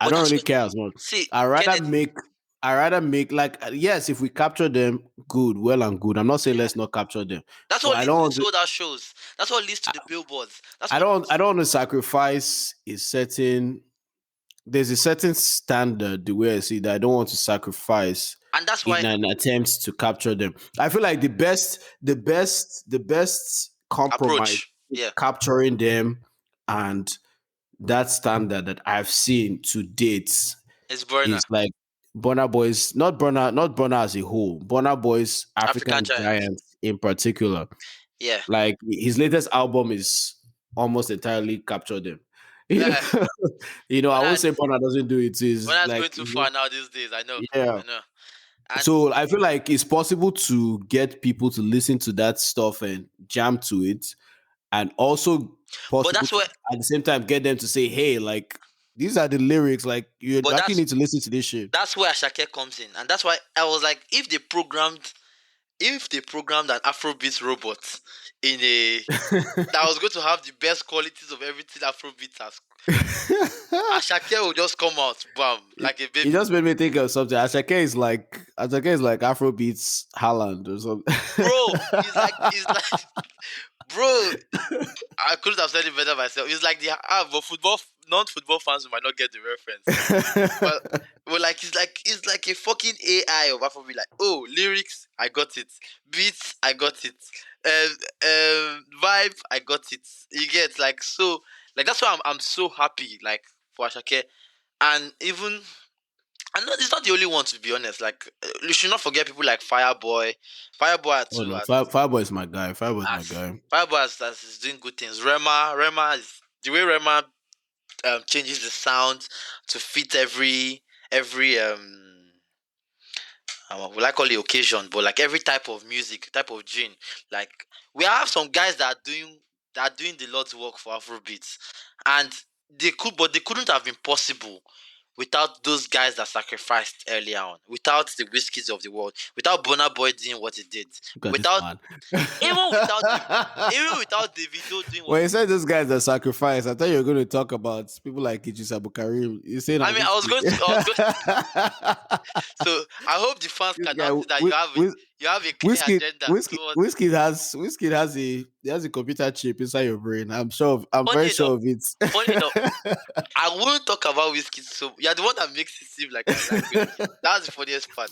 I but don't that's really what care as much. see I rather Kennedy. make I rather make like, yes, if we capture them, good, well and good. I'm not saying Yeah, let's not capture them, that's but what leads to the sold out shows. That's what leads to the billboards. That's what I leads, don't want to sacrifice a certain, there's a certain standard the way I see that I don't want to sacrifice and that's in why an attempt to capture them. I feel like the best compromise approach. Yeah, capturing them and that standard that I've seen to date it's burner. is like Burna Boy's not Burna as a whole. Burna Boy's African African Giants. Giants in particular. Yeah. Like his latest album is almost entirely captured him. Yeah. I Burna won't say is Burna doesn't do it. Is Burna is like going too far now these days. I know. yeah. I know. And So I feel like it's possible to get people to listen to that stuff and jam to it, and also but possible that's to where at the same time get them to say, "Hey, like these are the lyrics. Like you but actually need to listen to this shit." that's where Ashake comes in. And that's why I was like, if they programmed an Afrobeat robot in a that was going to have the best qualities of everything Afrobeat has, Ashake will just come out, bam, it, like a it baby. just made me think of something. Ashake is like Afrobeats Haaland or something. Bro, it's like bro, I couldn't have said it better myself. It's like but non-football fans might not get the reference. But like it's like a fucking AI of Afrobeat. Like, oh, lyrics, I got it. Beats, I got it. Vibe, I got it. You get like so like that's why I'm so happy like for Ashake. And even I know it's not the only one to be honest. Like you should not forget people like Fireboy. Fireboy Oh too no, has Fireboy is my guy. Fireboy is my as guy. Fireboy has is doing good things. Rema is the way Rema changes the sound to fit every will I call it occasion, but like every type of music, type of gene. Like we have some guys that are doing the Lord's work for Afrobeats, and they couldn't have been possible without those guys that sacrificed earlier on, without the whiskies of the world, without Burna Boy doing what he did, Look at this without man. even without even without Davido doing what When he you said did. those guys that sacrifice, I thought you were going to talk about people like Idris Abu Karim. You saying I that mean, I was going. So I hope the fans this can guy, now see that you have a clear whiskey, agenda whiskey, towards. whiskey has a computer chip inside your brain. I'm Funny very enough, sure of it. funny enough, I wouldn't talk about whiskey. So you're the one that makes it seem like I like whiskey. That's the funniest part.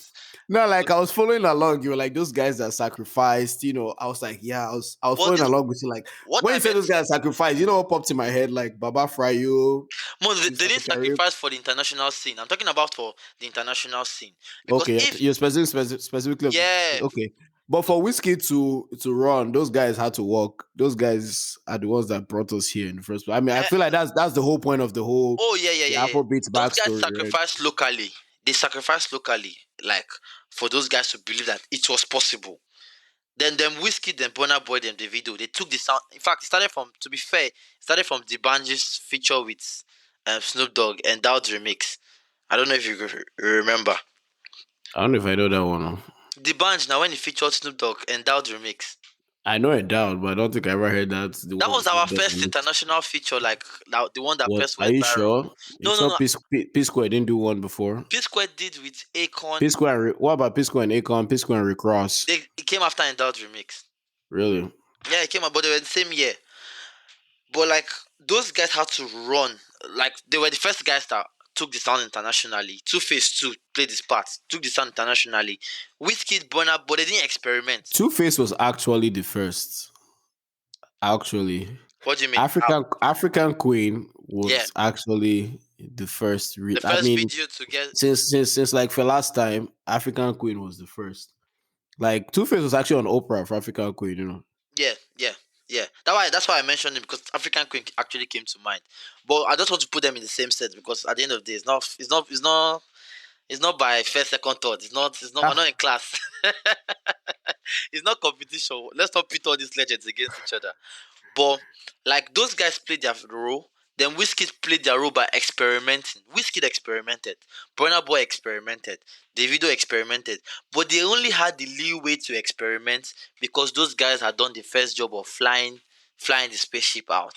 No, So, like I was following along. You were like those guys that sacrificed. I was like, yeah, I was but following this along with you. Like what when I you said meant. those guys sacrificed, you know what popped in my head? Like Baba Frayo, Most Idris they Abu didn't Karim. sacrifice for the international scene. I'm talking about for the international scene because Okay, if you're specifically yeah, okay. But for whiskey to run, those guys had to walk. Those guys are the ones that brought us here in the first place. I mean, I eh, feel like that's the whole point of oh yeah, yeah, the yeah, yeah. Afrobeats Those guys backstory, right? sacrificed locally. They sacrificed locally, like for those guys to believe that it was possible. Then them Whiskey, then Burna Boy, them Davido. They took the sound. In fact, it started from. To be fair, it started from the Banjis feature with Snoop Dogg and Dowd remix. I don't know if you remember I don't know if I know that one. the Banj now when he featured Snoop Dogg and Dowd remix. I know it down, but I don't think I ever heard that the That one was with Snoop our Dogg first on it. international feature, like now the one that What? first Are went you viral. sure? You No, no, sure no. P Square didn't do one before? P Square did with P Akon. Square. What about P Square and Akon? P Square and Rick Ross? It came after and Dowd remix. Really? Yeah, it came out, but they were the same year. But like those guys had to run. Like they were the first guys that took the sound internationally. Two Face Two played this part, took the sound internationally. Wizkid, Burna, but they didn't experiment. Two Face was actually the first. Actually, What do you mean? How? African Queen Yeah, was actually the first. the I first mean, video to get. since like for last time, African Queen was the first. Like Two Face was actually on Oprah for African Queen. Yeah, yeah, yeah. That's why I mentioned it because African Queen actually came to mind. But I just want to put them in the same set because at the end of the day, it's not by first, second, third. It's not. We're Ah, not in class. It's not competition. Let's not pit all these legends against each other. But like those guys played their role, then Wizkid played their role by experimenting. Wizkid experimented, Burna Boy experimented, Davido experimented, but they only had the leeway to experiment because those guys had done the first job of flying the spaceship out.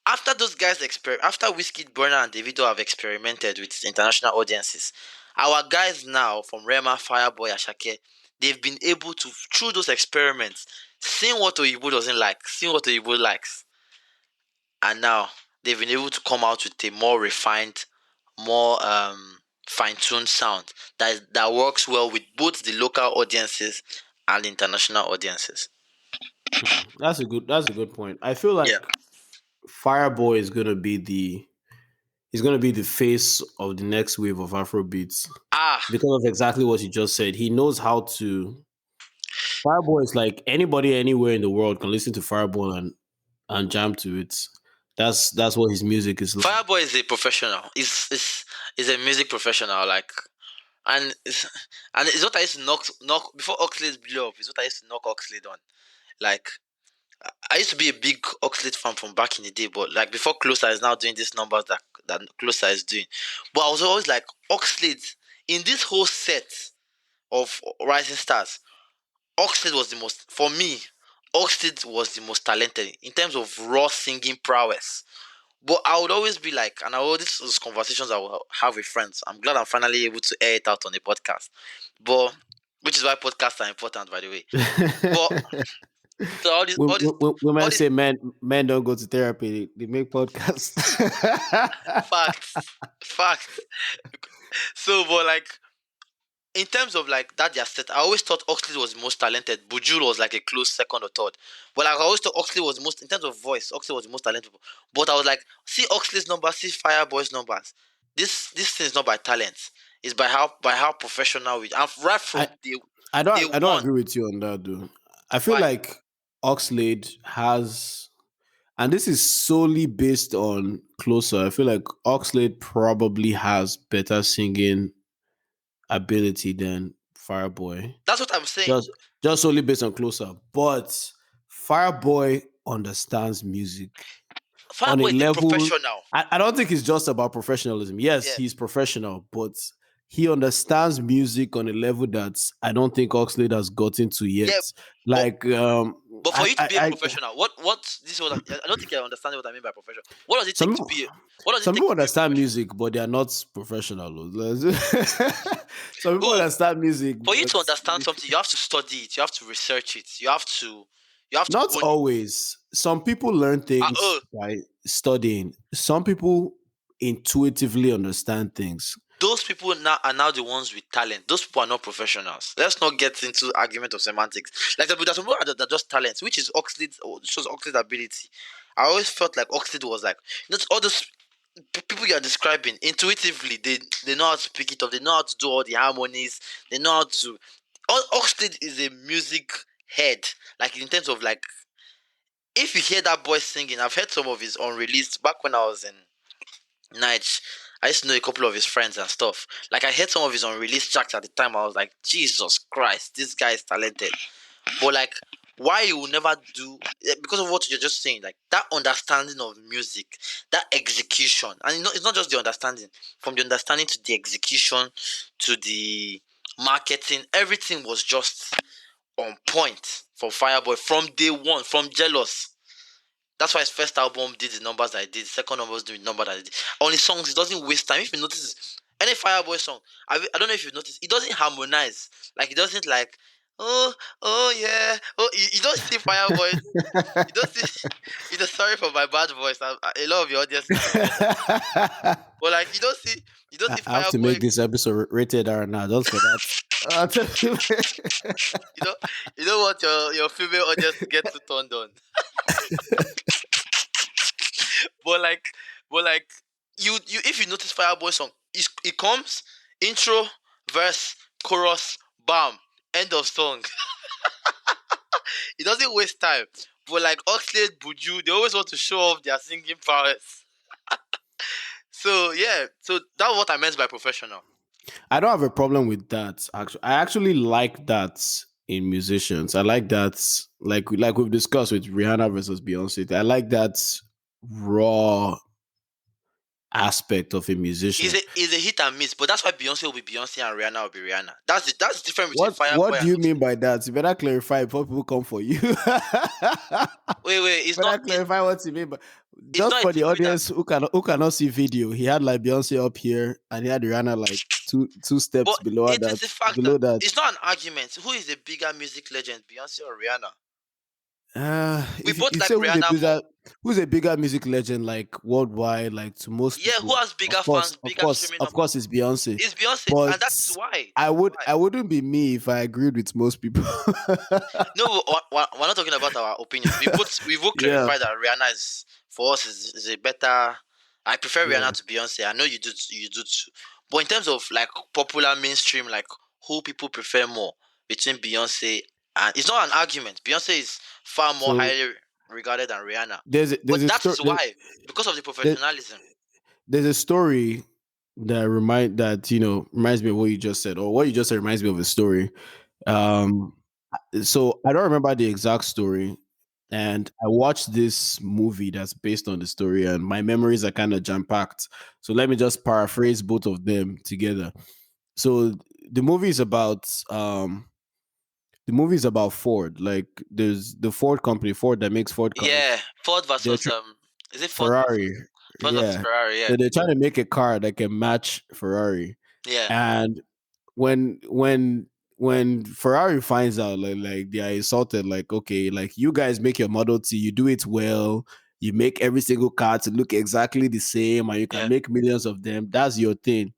After those guys after Wizkid, Burna, and Davido have experimented with international audiences, our guys now from Rema, Fireboy, Ashake, they've been able to through those experiments, seeing what Oyibo doesn't like, seeing what Oyibo likes, and now they've been able to come out with a more refined, more fine-tuned sound that works well with both the local audiences and international audiences. that's a good point. I feel Yeah. like Fireboy is gonna be the He's gonna be the face of the next wave of Afrobeats Ah, because of exactly what you just said. He knows how to. Fireboy is like anybody anywhere in the world can listen to Fireboy and jam to it. That's what his music is like. Fireboy is a professional. Is a music professional. Like, and it's what I used to knock before Oxlade blew up. It's what I used to knock Oxlade on. Like, I used to be a big Oxlade fan from back in the day, but like before Closer is now doing these numbers that Closer is doing. But I was always like Oxlade in this whole set of Rising Stars. Oxlade was the most for me. Oxlade was the most talented in terms of raw singing prowess. But I would always be like, and I always this was conversations I will have with friends. I'm glad I'm finally able to air it out on a podcast. But which is why podcasts are important, by the way. But so Women all these say men don't go to therapy; they make podcasts. facts. So, but like in terms of like that their set, I always thought Oxley was the most talented. Bujul was like a close second or third. But like I always thought Oxley was the most in terms of voice, Oxley was the most talented. But I was like, see Oxley's numbers, see Fireboy's numbers. This thing is not by talent. It's by how professional we and right from I day I don't one. agree with you on that, though. I feel Why? like Oxlade has, and this is solely based on Closer. I feel like Oxlade probably has better singing ability than Fireboy. That's what I'm saying. Just just solely based on Closer, but Fireboy understands music on a Fireboy is a level. professional. I don't think it's just about professionalism. Yes, Yeah. he's professional, but he understands music on a level that I don't think Oxlade has gotten to Yeah. yet. But Like, but for you to be a I professional, what this is what I don't think I understand what I mean by professional. What does it take some to be what does it some take people to be a understand professional? music, but they are not professional. Some people Who understand music, for you but to understand something, you have to study it, you have to research it, you have to not own it. always. Some people learn things Oh, by studying. Some people intuitively understand things. those people now are now the ones with talent. Those people are not professionals. Let's not get into argument of semantics. Like there's some people that are just talents, which is Oxlade shows Oxlade's ability. I always felt like Oxlade was like not all those people you are describing intuitively. They know how to pick it up. They know how to do all the harmonies. They know how to. Oxlade is a music head. Like in terms of like, if you hear that boy singing, I've heard some of his unreleased back when I was in Nige. I used to know a couple of his friends and stuff. Like I heard some of his unreleased tracks at the time. I was like, Jesus Christ, this guy is talented. But like, why you will never do because of what you're just saying, like that understanding of music, that execution, and it's not just the understanding. From the understanding to the execution to the marketing, everything was just on point for Fireboy from day one, from Jealous. That's why his first album did the numbers that I did. Second numbers did the number that I did. On his songs, it doesn't waste time. If you notice any Fireboy song, I don't know if you've noticed, it doesn't harmonize. Like it doesn't like, oh yeah, you don't see Fireboy. You don't see. You know, sorry for my bad voice. A lot of your audience is gonna get offended. But like you don't see I have to make Fireboy. this episode rated R now, just for that. You know, you don't want your female audience to get too turned on. But like, but like, you if you notice Fireboy song, it comes intro, verse, chorus, bam, end of song. It doesn't waste time. But like Oxlade, Buju, they always want to show off their singing prowess. So yeah, so that's what I meant by professional. I don't have a problem with that. Actually, I actually like that in musicians. I like that, like we've discussed with Rihanna versus Beyonce. I like that raw aspect of a musician. Is a hit and miss, but that's why Beyonce will be Beyonce and Rihanna will be Rihanna. That's the difference between What Fireboy do and you mean Oxlade. by that? You better clarify before people come for you. Wait, Better clarify what you mean. But it's just not a for the disagreement. audience who cannot see video, he had like Beyonce up here, and he had Rihanna like two steps But below it that. is the fact that Below that, it's not an argument. Who is the bigger music legend, Beyonce or Rihanna? We if you, both you like say Rihanna more. who's a bigger music legend like worldwide, like to most Yeah, who people, has bigger fans, bigger streaming of numbers? course, it's Beyonce. It's Beyonce, But and that is why. That is why. I wouldn't be me if I agreed with most people. No, we're not talking about our opinions. We both Yeah, clarified that Rihanna is for us is a better. I prefer Yeah. Rihanna to Beyonce. I know you do too. But in terms of like popular mainstream, like who people prefer more between Beyonce and it's not an argument. Beyonce is far more So highly regarded than Rihanna. there's But a that story is why because of the there, professionalism. there's a story that reminds me of what you just said, or what you just said reminds me of a story. Um, so I don't remember the exact story, and I watched this movie that's based on the story, and my memories are kind of jam packed. So let me just paraphrase both of them together. So the movie is about Ford. Like there's the Ford company, Ford that makes Ford Yeah, cars. Ford They're versus is it Ford versus Ferrari, Ford versus yeah. Ferrari? Yeah, So they're trying to make a car that can match Ferrari, yeah, and when when when Ferrari finds out, like they are insulted, like, okay, like you guys make your Model T, you do it well, you make every single car to look exactly the same, and you can yeah, make millions of them. That's your thing.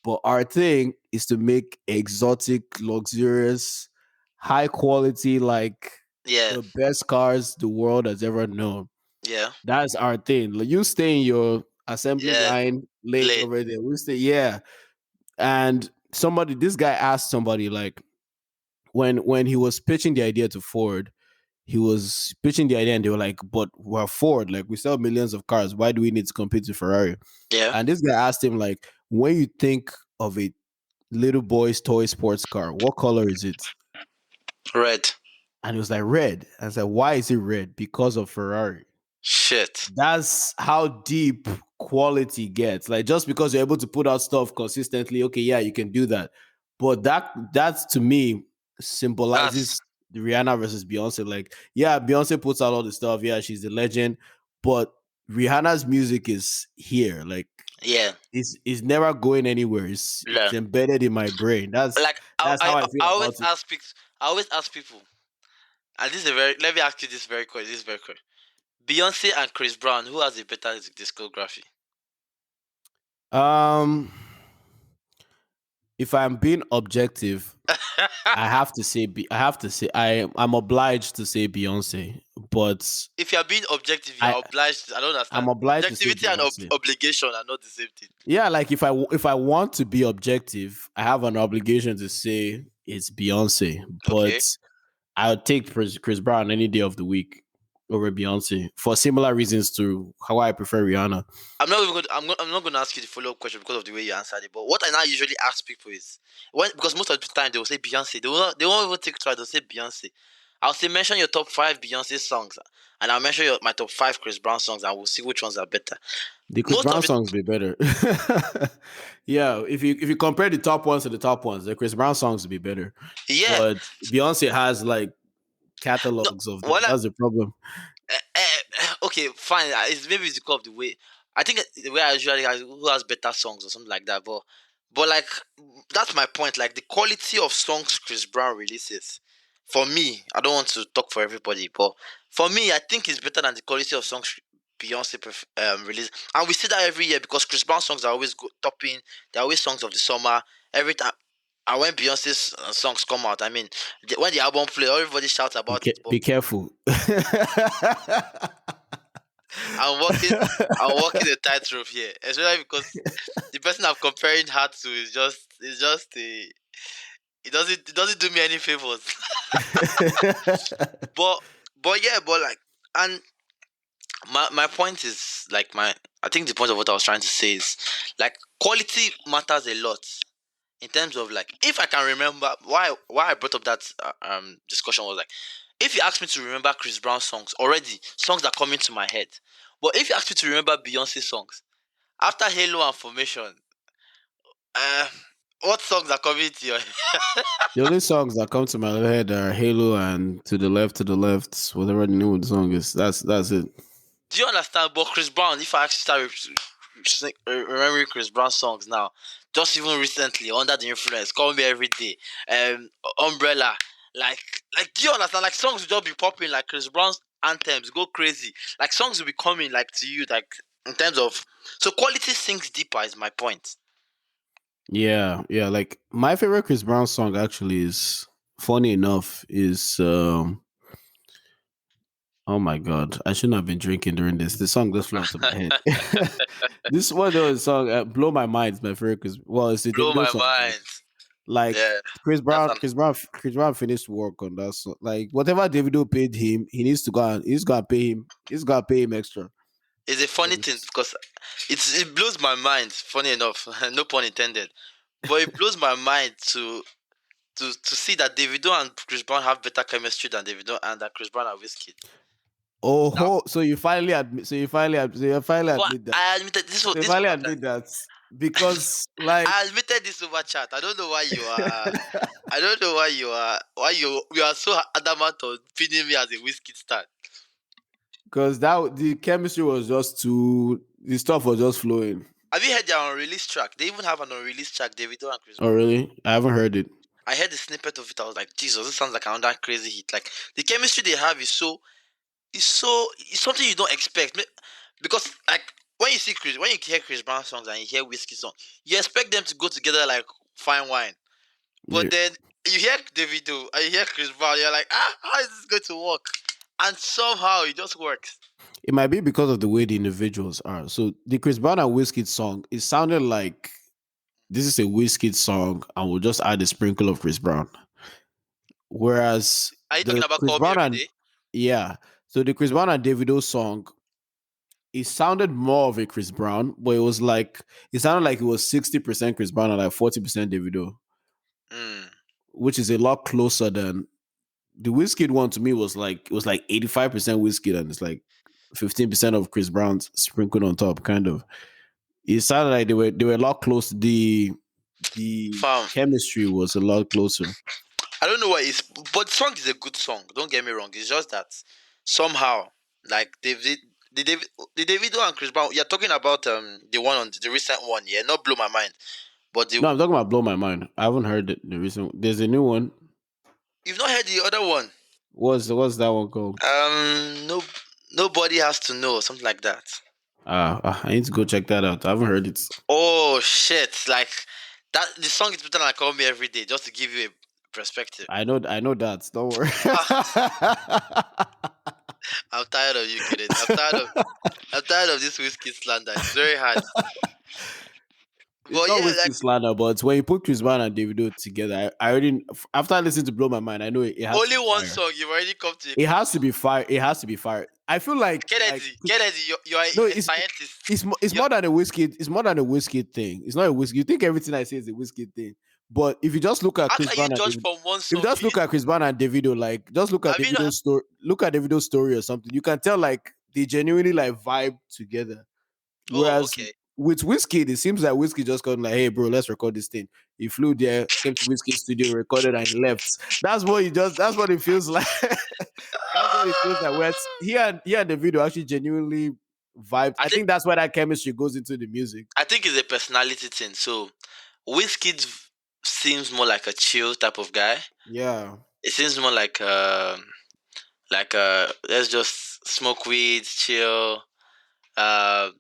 But our thing is to make exotic, luxurious, high quality, like yeah, the best cars the world has ever known. yeah, That's our thing. Like, you stay in your assembly yeah. line lane Lane. over there. We stay, yeah. And this guy asked somebody, like, when he was pitching the idea to Ford, he was pitching the idea, and they were like, "But we're Ford. Like, we sell millions of cars. Why do we need to compete with Ferrari?" Yeah, And this guy asked him, like, "When you think of a little boy's toy sports car, what color is it?" red. And he was like, "Red." I said, "Why is it red?" "Because of Ferrari." Shit. That's how deep quality gets. Like, just because you're able to put out stuff consistently, okay, yeah, you can do that. But that's, to me, That's symbolizes the Rihanna versus Beyonce. Like, yeah, Beyonce puts out all the stuff. Yeah, she's the legend, but Rihanna's music is here. Like, yeah. it's never going anywhere. It's Learn. embedded in my brain. That's Like that's how I feel about it. I always ask people, and this is a very. Let me ask you this very quick. This is very quick. Beyonce and Chris Brown, who has a better discography? Um, if I'm being objective, I'm obliged to say Beyonce, but If you are being objective, you I are obliged. I don't I'm understand. obliged to say Objectivity and Beyonce. obligation are not the same thing. Yeah, like if I want to be objective, I have an obligation to say it's Beyonce, Okay. but I'll take Chris Brown any day of the week over Beyonce for similar reasons to how I prefer Rihanna. I'm not even going. I'm not going to ask you the follow up question because of the way you answered it. But what I now usually ask people is when because most of the time they will say Beyonce. They won't even take try. They'll say Beyonce. I'll say mention your top five Beyonce songs, and I'll mention my top five Chris Brown songs, and we'll see which ones are better. The Chris Most Brown of it, songs be better. Yeah, if you compare the top ones to the top ones, the Chris Brown songs would be better. yeah. But Beyonce has like No, catalogs of them. what I, That's the problem. okay, fine. It's maybe it's because of the way I think the way I usually has who has better songs or something like that. But like that's my point. Like the quality of songs Chris Brown releases, for me, I don't want to talk for everybody, but for me, I think it's better than the quality of songs Beyonce release. And we see that every year because Chris Brown songs are always topping. They're always songs of the summer every time. And when Beyonce's songs come out, I mean, when the album play, everybody shouts about it. But Be careful. I'm walking I'm walking a tightrope here, especially because the person I'm comparing her to is just a it doesn't do me any favors. but but yeah, but like and my point is like my I think the point of what I was trying to say is like quality matters a lot in terms of like if I can remember why I brought up that discussion was like if you ask me to remember Chris Brown songs already songs that come into my head, but if you ask me to remember Beyonce songs after Halo and Formation, uh, what songs are coming to your head? The only songs that come to my head are Halo and To the Left, whatever the name of the song is. That's it. Do you understand? But Chris Brown, if I actually start remembering Chris Brown songs now, just even recently, Under the Influence, Call Me Every Day, Umbrella, like, do you understand? Like, songs will just be popping, like Chris Brown's anthems go crazy. Like, songs will be coming, like, to you, like, in terms of. So, quality sinks deeper, is my point. Yeah, yeah. Like my favorite Chris Brown song actually is, funny enough, is Oh my god, I shouldn't have been drinking during this. The song just flew out of my head. This one though, the song "Blow My Mind" is my favorite because well, it's the Blow Davido my song, but mind. like Yeah, Chris that's Brown, an. Chris Brown finished work on that song. Like whatever Davido paid him, he needs to go and he's gonna pay him. He's gonna pay him extra. It's a funny thing because it blows my mind. Funny enough, no pun intended, but it blows my mind to see that Davido and Chris Brown have better chemistry than Davido and that Chris Brown and Whiskey. Oh, That, so you finally admit. So you finally but admit that. I admitted this So you this finally over chat. admit that because like I admitted this over chat. I don't know why you are. I don't know why you are so adamant on feeding me as a Whiskey star. because that the chemistry was just too. The stuff was just flowing. Have you heard their unreleased track? They even have an unreleased track, Davido and Chris Oh Brown. really? I haven't heard it. I heard the snippet of it. I was like, Jesus, this sounds like another crazy hit. Like the chemistry they have is something you don't expect. Because like when you hear Chris Brown songs and you hear Whiskey song, you expect them to go together like fine wine. Yeah. But then you hear Davido and you hear Chris Brown, you're like, how is this going to work? And somehow it just works. It might be because of the way the individuals are. So the Chris Brown and Wizkid song, it sounded like this is a Wizkid song, and we'll just add a sprinkle of Chris Brown. Whereas Are you talking the about Chris Call Me Brown Every and Day? yeah, so the Chris Brown and Davido song, it sounded more of a Chris Brown, but it was like it sounded like it was 60% Chris Brown and like 40% Davido, Mm. which is a lot closer than the Wizkid one to me was like it was like 85% Wizkid and it's like 15% of Chris Brown's sprinkled on top, kind of. It sounded like they were a lot closer. The Fam, chemistry was a lot closer. I don't know what it's, but the song is a good song. Don't get me wrong. It's just that somehow, like the David, the Davido and Chris Brown. You're talking about the one on the recent one, yeah. Not blow my mind, but No, I'm talking about Blow My Mind. I haven't heard the recent. There's a new one. you've not heard the other one. What's that one called? No, nobody has to know something like that. I need to go check that out. I haven't heard it. Oh shit! Like that, the song is better than Call Me Every Day. Just to give you a perspective. I know that. Don't worry. I'm tired of you kidding. I'm tired of this whiskey slander. It's very hard. It's But not yeah, whiskey like slander, but when you put Chris Brown and Davido together, I already after listening to Blow My Mind, I know it has to only be one fire. song you've already come to a It has to conclusion. be fire. It has to be fire. I feel like Kennedy, you're no, a scientist. it's You're, more than a whiskey. It's more than a whiskey thing. It's not a whiskey. You think everything I say is a whiskey thing, but if you just look at how Chris can you Brown and judge David, from one if you song? just look at Chris Brown and Davido, like just look at Have you not? Davido's story, look at Davido's story or something, you can tell like they genuinely like vibe together. Oh, Whereas okay. with Whiskey, it seems like Whiskey just got like, hey bro, let's record this thing. He flew there, came to Whiskey studio, recorded, and he left. That's what it feels like. That's what it feels like. Where here and the video actually genuinely vibed. I I think think that's why that chemistry goes into the music. I think it's a personality thing. So, Wizkid seems more like a chill type of guy. Yeah. It seems more like let's just smoke weed, chill,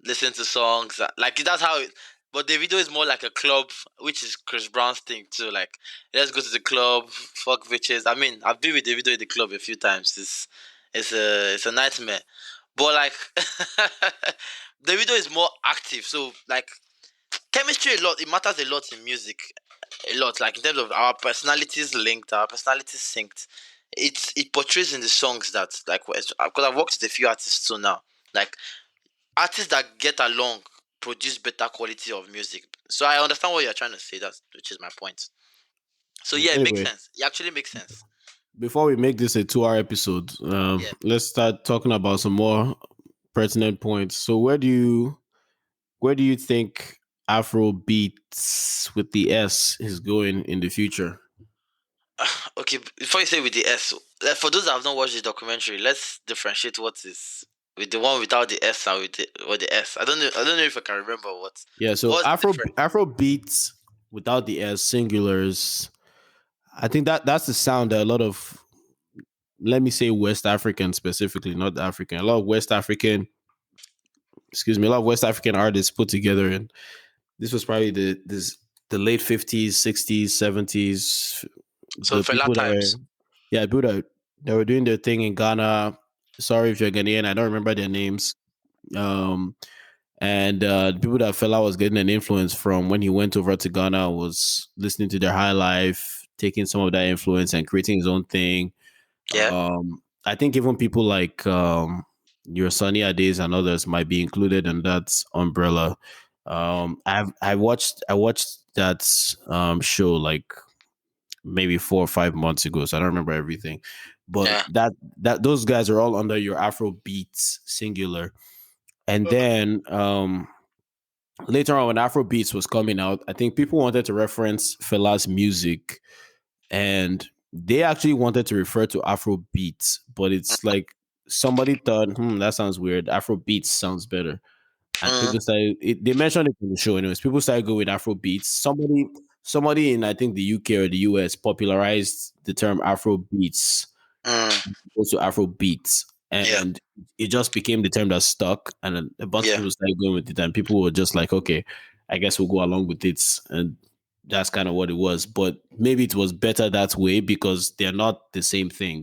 listen to songs. Like that's how it, but the video is more like a club, which is Chris Brown's thing too. Like, let's go to the club, fuck bitches. I mean, I've been with the video in the club a few times. It's a nightmare. But like the video is more active. So like chemistry a lot, it matters a lot in music. A lot. Like in terms of our personalities linked, our personalities synced. It portrays in the songs that like because I've worked with a few artists too now. Like artists that get along produce better quality of music. So I understand what you're trying to say. That's which is my point. So yeah, it makes Anyway, sense. It actually makes sense. before we make this a 2 hour episode, Yeah. let's start talking about some more pertinent points. So where do you think Afro beats with the S is going in the future? Okay, before you say with the S, for those that have not watched the documentary, let's differentiate what is with the one without the S and with the S. I don't know if I can remember Yeah, so what's the difference. Afro beats without the S singulars. I think that's the sound that a lot of, let me say, West African specifically, not African. A lot of West African, excuse me, a lot of West African artists put together, and this was probably the late 50s, 60s, 70s. So The Fela people that were times. yeah, people that were doing their thing in Ghana. Sorry if you're Ghanaian, I don't remember their names. Um, and the people that Fela was getting an influence from when he went over to Ghana was listening to their high life, taking some of that influence and creating his own thing. Yeah, I think even people like your Sunny Ades and others might be included in that umbrella. I watched that show like maybe 4 or 5 months ago, so I don't remember everything. But yeah. that those guys are all under your Afro beats singular. And Okay. then later on when Afro beats was coming out, I think people wanted to reference Fela's music, and they actually wanted to refer to Afro beats, but it's like somebody thought, that sounds weird. Afro beats sounds better. And Mm, people started they mentioned it in the show anyways. People started going with Afro beats. Somebody in I think the UK or the US popularized the term Afro beats, mm, also Afro beats. yeah, And it just became the term that stuck, and then a bunch of yeah, people started going with it, and people were just like, okay, I guess we'll go along with it. And that's kind of what it was. But maybe it was better that way because they're not the same thing.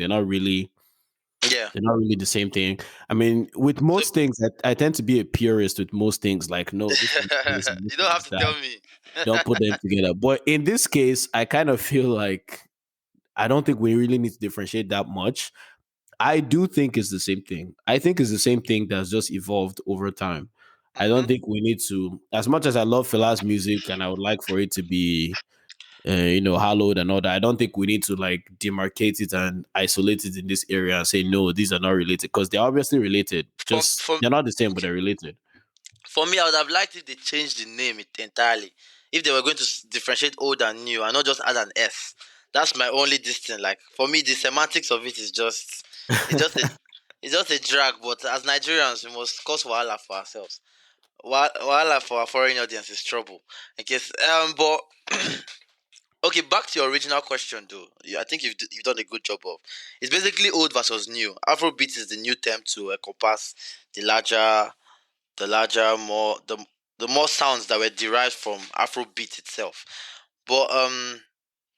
yeah. They're not really the same thing. I mean, with So most things, I tend to be a purist with most things. Like, no, this one is this and this you don't one have is to tell that. me. Don't put them together. But in this case, I kind of feel like I don't think we really need to differentiate that much. I do think it's the same thing. I think it's the same thing that's just evolved over time. I don't Hmm. think we need to, as much as I love Fela's music and I would like for it to be hallowed and all that. I don't think we need to like demarcate it and isolate it in this area and say no, these are not related because they're obviously related. For Just for they're not the same, but okay. they're related. For me, I would have liked if they changed the name entirely. If they were going to differentiate old and new and not just add an S. That's my only distinct. Like for me, the semantics of it is just it's just a it's just a drag. But as Nigerians, we must cause wahala for ourselves. Wahala for our foreign audience is trouble. In case but okay, back to your original question though. I think you've done a good job of. It's basically old versus new. Afrobeat is the new term to encompass the larger more the more sounds that were derived from Afrobeat itself. But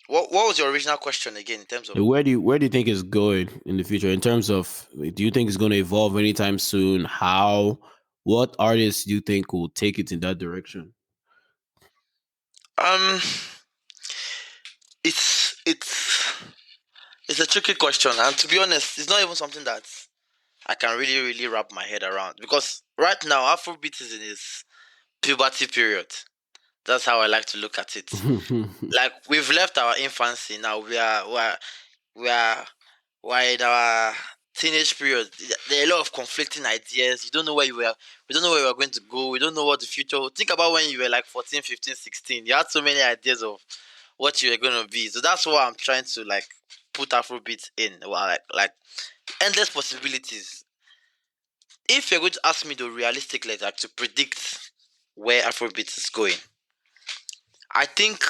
what was your original question again in terms of Where do you think it's going in the future in terms of do you think it's going to evolve anytime soon? How? What artists do you think will take it in that direction? um it's it's a tricky question, and to be honest, it's not even something that I can really wrap my head around because right now Afrobeat is in its puberty period. That's how I like to look at it. Like we've left our infancy now. We are we're in our teenage period. There are a lot of conflicting ideas. You don't know where you were. We don't know where we are going to go. We don't know what the future. Think about when you were like 14, 15, 16. You had so many ideas of what you were going to be. So that's why I'm trying to like put Afrobeat in. Well, like endless possibilities. If you're going to ask me the realistic like to predict where Afrobeat is going, I think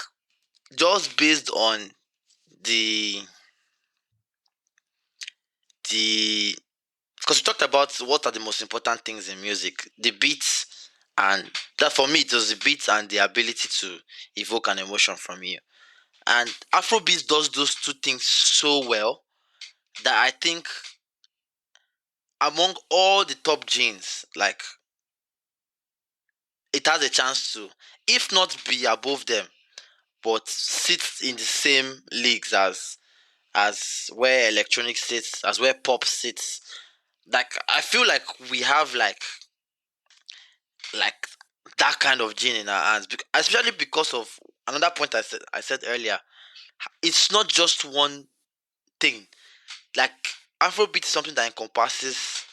just based on the the because we talked about what are the most important things in music, the beats, and that for me it was the beats and the ability to evoke an emotion from you. And Afrobeats does those two things so well that I think among all the top genes, like it has a chance to, if not be above them, but sit in the same leagues as where electronic sits, as where pop sits. Like I feel like we have like that kind of gene in our hands, especially because of another point I said earlier. It's not just one thing. Like Afrobeat is something that encompasses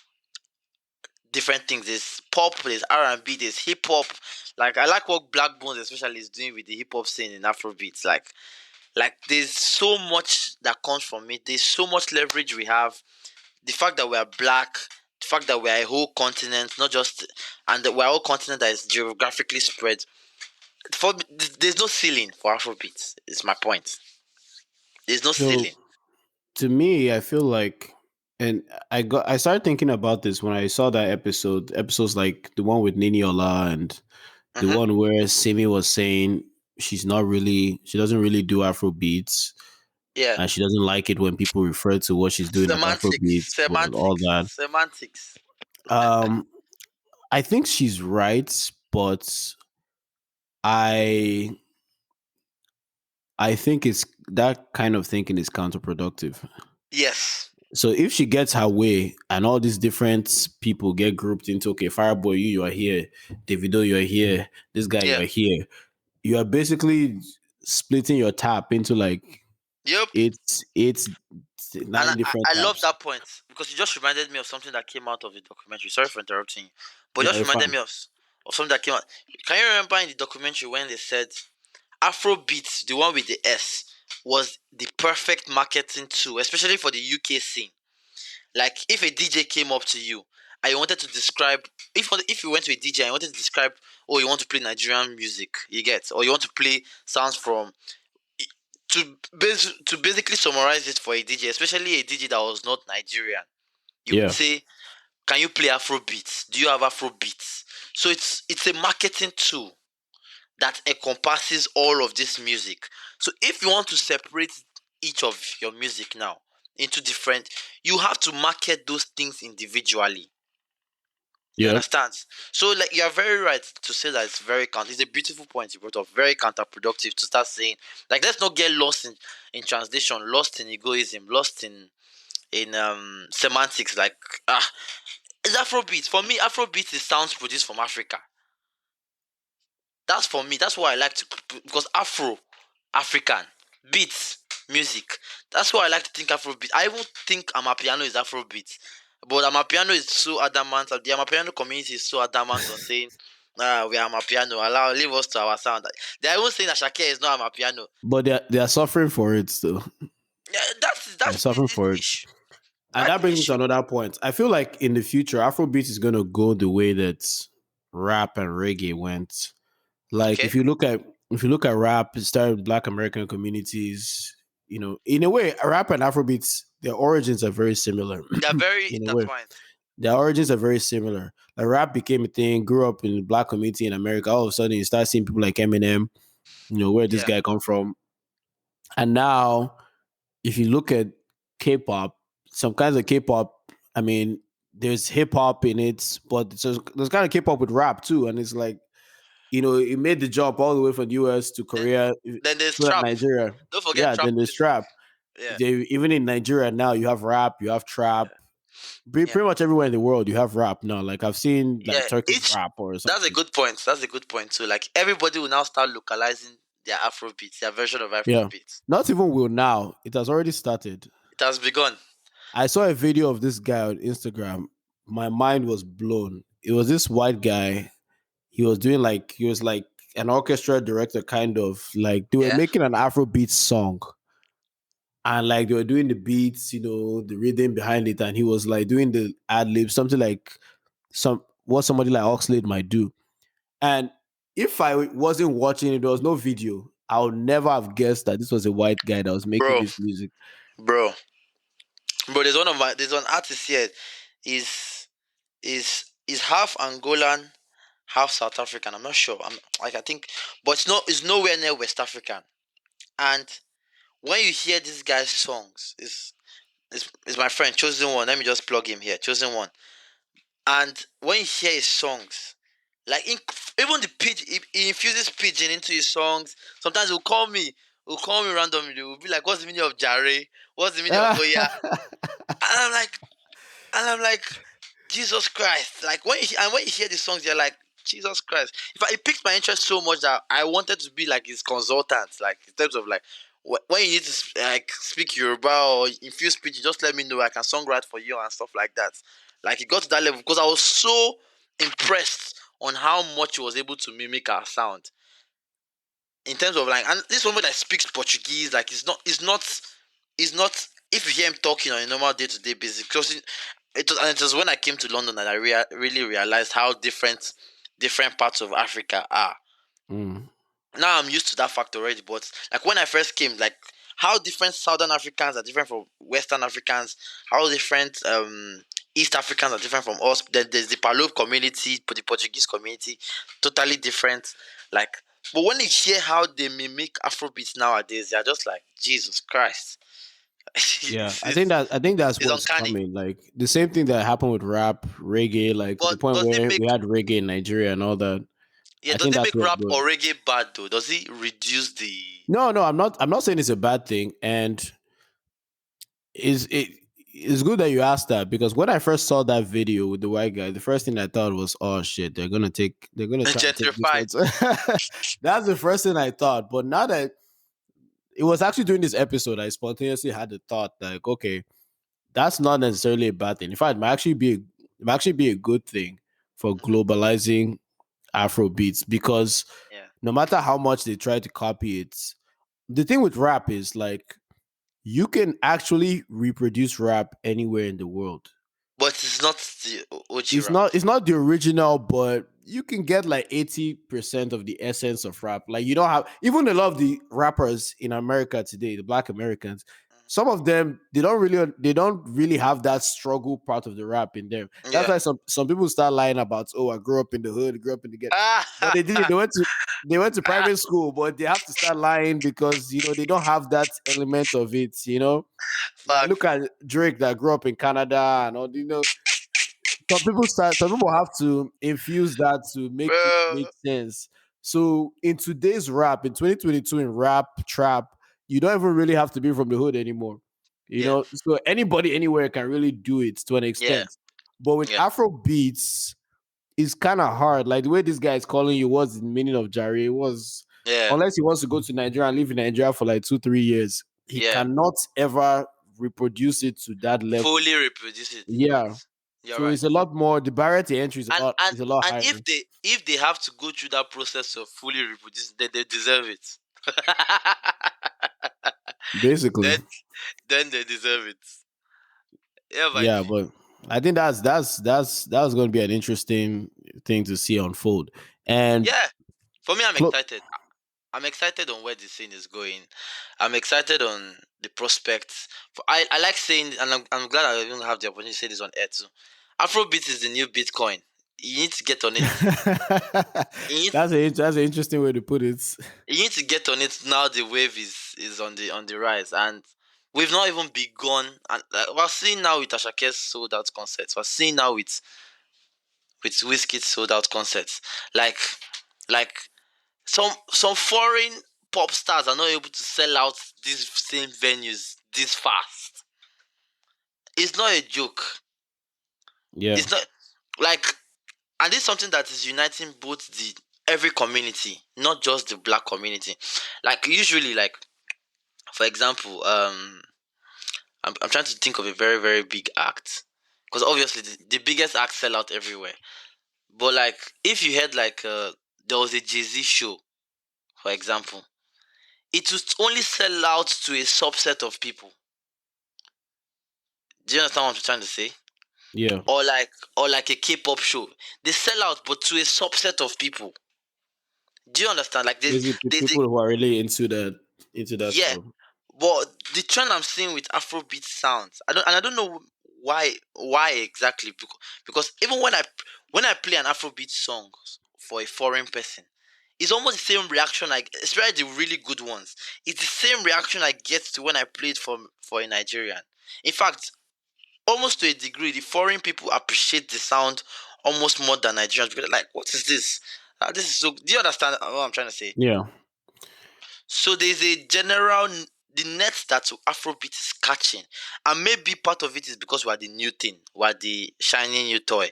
different things. There's pop, there's R&B, there's hip hop. Like I like what Black Bones especially is doing with the hip hop scene in Afrobeats. Like there's so much that comes from it. There's so much leverage we have. The fact that we are black, the fact that we are a whole continent, not just, and that we're a whole continent that is geographically spread. For there's no ceiling for Afrobeats. Is my point. There's no So ceiling. to me, I feel like, and I started thinking about this when I saw that episodes like the one with Nini Ola and the Mm-hmm. one where Simi was saying she doesn't really do Afro beats. Yeah. and she doesn't like it when people refer to what she's doing as Semantics. Afrobeats, all Semantics. that. Semantics. Um, I think she's right, but I I think it's that kind of thinking is counterproductive. Yes. So if she gets her way and all these different people get grouped into, okay, Fireboy, you are here, Davido, you're here, this guy, Yeah. you're here, you are basically splitting your tap into like Yep. it's And nine different I love taps. that point because it just reminded me of something that came out of the documentary. Sorry for interrupting you, but it No, just you're reminded fine. me of something that came out. Can you remember in the documentary when they said Afrobeats, the one with the S, was the perfect marketing tool, especially for the UK scene? Like if a DJ came up to you and you wanted to describe, if you went to a DJ and you wanted to describe, oh, you want to play Nigerian music, you get, or you want to play sounds from, to basically summarize it for a DJ, especially a DJ that was not Nigerian, you would Yeah, say, "Can you play Afrobeats? Do you have Afrobeats?" So it's a marketing tool that encompasses all of this music. So if you want to separate each of your music now into different, you have to market those things individually. You yeah, understand? So like you are very right to say that it's very counter. It's a beautiful point you brought up. Very counterproductive to start saying like let's not get lost in translation, lost in egoism, lost in semantics. Like it's Afrobeat. For me, Afrobeat is sounds produced from Africa. That's for me. That's why I like to because African beats, music. That's why I like to think Afrobeat. I even think Amapiano is Afrobeat, but Amapiano is so adamant. The Amapiano community is so adamant on saying, we are Amapiano. Allow leave us to our sound." They are even saying that Shakira is not Amapiano. but they are suffering for it still. Yeah, They're that's suffering it's for the it. issue. And That's that the brings me to issue. another point. I feel like in the future, Afrobeat is going to go the way that rap and reggae went. Like Okay, if you look at rap, it started with Black American communities. You know, in a way, rap and Afrobeats, their origins are very similar. they are very In a way, intertwined. their origins are very similar. Like rap became a thing, grew up in the Black community in America. All of a sudden, you start seeing people like Eminem. You know, where this Yeah, guy come from, and now if you look at K-pop, some kinds of K-pop, I mean, there's hip hop in it, but there's kind of K-pop with rap too, and it's like it made the jump all the way from the US to then Korea, there's so that trap. Nigeria, Don't forget yeah, trap then there's music. trap. Yeah, Even in Nigeria now, you have rap, you have trap. yeah, Pretty much everywhere in the world, you have rap now. Like I've seen like yeah. Turkish Each rap or That's a something. good point. That's a good point too. Like everybody will now start localizing their Afrobeats, their version of Yeah, Afrobeats. not even will now. It has already started. It has begun. I saw a video of this guy on Instagram. My mind was blown. It was this white guy. He was like an orchestra director, kind of like they were Yeah. making an Afrobeat song, and like they were doing the beats, the rhythm behind it, and he was like doing the ad lib, something like some what somebody like Oxlade might do. And if I wasn't watching it, there was no video, I would never have guessed that this was a white guy that was making Bro, this music. bro, bro. There's one artist here. Is half Angolan, half South African. I'm not sure. I think, but it's nowhere near West African. And when you hear this guy's songs, is my friend Chosen One. Let me just plug him here. Chosen One. And when you hear his songs, like even the pitch, he infuses pigeon into his songs. Sometimes he'll call me randomly. He'll be like, "What's the meaning of Jare? What's the meaning of Oya?" And I'm like, and I'm like, Jesus Christ! Like when you hear the songs, you're like, Jesus Christ! It piqued my interest so much that I wanted to be like his consultant, like in terms of like when you need to like speak Yoruba or infuse speech, just let me know. I can songwrite for you and stuff like that. Like it got to that level because I was so impressed on how much he was able to mimic our sound in terms of like, and this woman that speaks Portuguese, like it's not if you hear him talking on a normal day to day basis. Because it was when I came to London that I really realized how different parts of Africa are. Mm. Now I'm used to that fact already, but like when I first came, like how different Southern Africans are different from Western Africans, how different East Africans are different from us. Then there's the Palo community, the Portuguese community, totally different. Like, but when you hear how they mimic Afrobeats nowadays, you're just like, Jesus Christ. Yeah, it's I think that's it's what's uncanny. coming. Like the same thing that happened with rap, reggae, like to the But point does it where we make had reggae in Nigeria and all that. yeah? I Does think it that's make where it's rap going. or reggae bad though? Does it reduce the No, no, I'm not saying it's a bad thing, and is it it's good that you asked that because when I first saw that video with the white guy, the first thing I thought was, "Oh shit, they're gonna try and take this gentrified? one." That's the first thing I thought. But now that it was actually during this episode, I spontaneously had the thought like, okay, that's not necessarily a bad thing. In fact, it might actually be a good thing for Hmm. globalizing Afro beats because Yeah, no matter how much they try to copy it, the thing with rap is like you can actually reproduce rap anywhere in the world. but it's not the OG rap. It's not the original, but you can get like 80% of the essence of rap. Like you don't have even a lot of the rappers in America today, the black Americans, some of them they don't really have that struggle part of the rap in them. That's Yeah. why some people start lying about, oh, I grew up in the hood, grew up in the ghetto. But they did it. They went to private school, but they have to start lying because they don't have that element of it. Like look Facts, at Drake that grew up in Canada and all. Some people have to infuse that to make it make bro. sense. So in today's rap, in 2022 in rap, trap, you don't even really have to be from the hood anymore. Yeah, So anybody anywhere can really do it to an yeah, extent. But with yeah, Afro beats, it's kind of hard. Like the way this guy is calling you, what's the meaning of Jare? It was yeah, unless he wants to go to Nigeria and live in Nigeria for like 2 3 years, he yeah. cannot ever reproduce it to that level. Fully reproduce it. Yeah. You're So right. it's a lot more. The barrier to entry And and is a lot and higher. if they have to go through that process of fully reproducing, then they deserve it. Basically, then then they deserve it. Yeah, my yeah. G. But I think that's going to be an interesting thing to see unfold. And Yeah. For me, I'm clo- excited. I'm excited on where the scene is going. I'm excited on the prospects. I like saying, and I'm glad I even have the opportunity to say this on air too. Afrobeat is the new Bitcoin. You need to get on it. You need, that's an interesting way to put it. you need to get on it now. The wave is on the rise, and we've not even begun. And we're seeing now with Ashake's sold out concerts. We're seeing now with Wizkid's sold out concerts. Like some foreign pop stars are not able to sell out these same venues this fast. It's not a joke. Yeah, It's not like, and this is something that is uniting both the every community, not just the black community. Like usually, like for example, I'm trying to think of a very very big act because obviously the biggest acts sell out everywhere. But like if you had like there was a Jay Z show, for example, it would only sell out to a subset of people. Do you understand what I'm trying to say? yeah. Or like a K-pop show, they sell out, but to a subset of people. Do you understand? Like Basically, there's a people who are really into that yeah. stuff. But the trend I'm seeing with Afrobeat sounds, I don't know why exactly because even when I play an Afrobeat song for a foreign person, it's almost the same reaction, like especially the really good ones. It's the same reaction I get to when I play it for a Nigerian. In fact, almost to a degree, the foreign people appreciate the sound almost more than Nigerians because they're like, what is this? This is so. Do you understand what I'm trying to say? Yeah, So there's a general the net that Afrobeat is catching, and maybe part of it is because we are the new thing, we are the shiny new toy.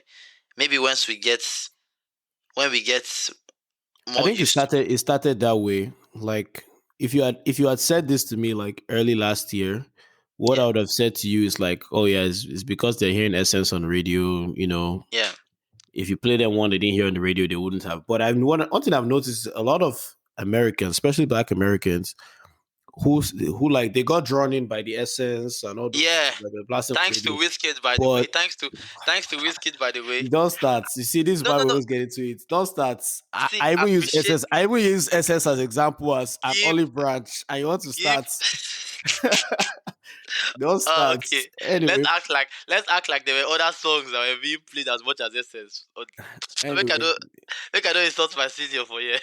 Maybe once when we get I more think used to, it started that way. Like if you had said this to me like early last year, what yeah, I would have said to you is like, oh yeah, it's because they're hearing Essence on radio. yeah, If you play them one they didn't hear on the radio, they wouldn't have. But one thing I've noticed is a lot of Americans, especially Black Americans, who like they got drawn in by the Essence and all those yeah. songs that they're blasting on Thanks to radio. Wizkid, by the way. But Thanks to Wizkid, by the way. you don't start. You see, this is No, why no, we no. always get into it. Don't start. See, I even use appreciate SS. I even use SS as example as an give olive branch, and you want to give start. Don't Oh, start. okay. Anyway, Let's act like there were other songs that were being played as much as Essence. Make I anyway, don't make I don't insult my senior for you.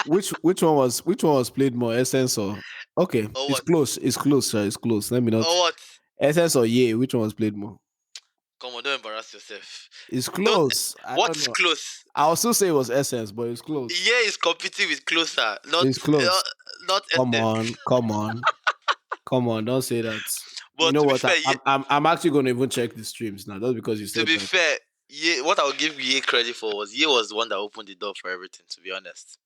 which one was played more? Essence or okay? Or It's what? close. It's close. Sir. It's close. Let me Or not. what? Essence or yeah? Which one was played more? Come on, don't embarrass yourself. It's Don't. close. I don't What's know. close? I'll still say it was Essence, but it's close. Yeah, is competing with closer, not It's close. not Come Essence. on, come on, come on! Don't say that. You But know to be what? fair, I'm actually going to even check the streams now, just because you to said be that. fair, yeah, what I would give Ye credit for was Ye was the one that opened the door for everything. To be honest,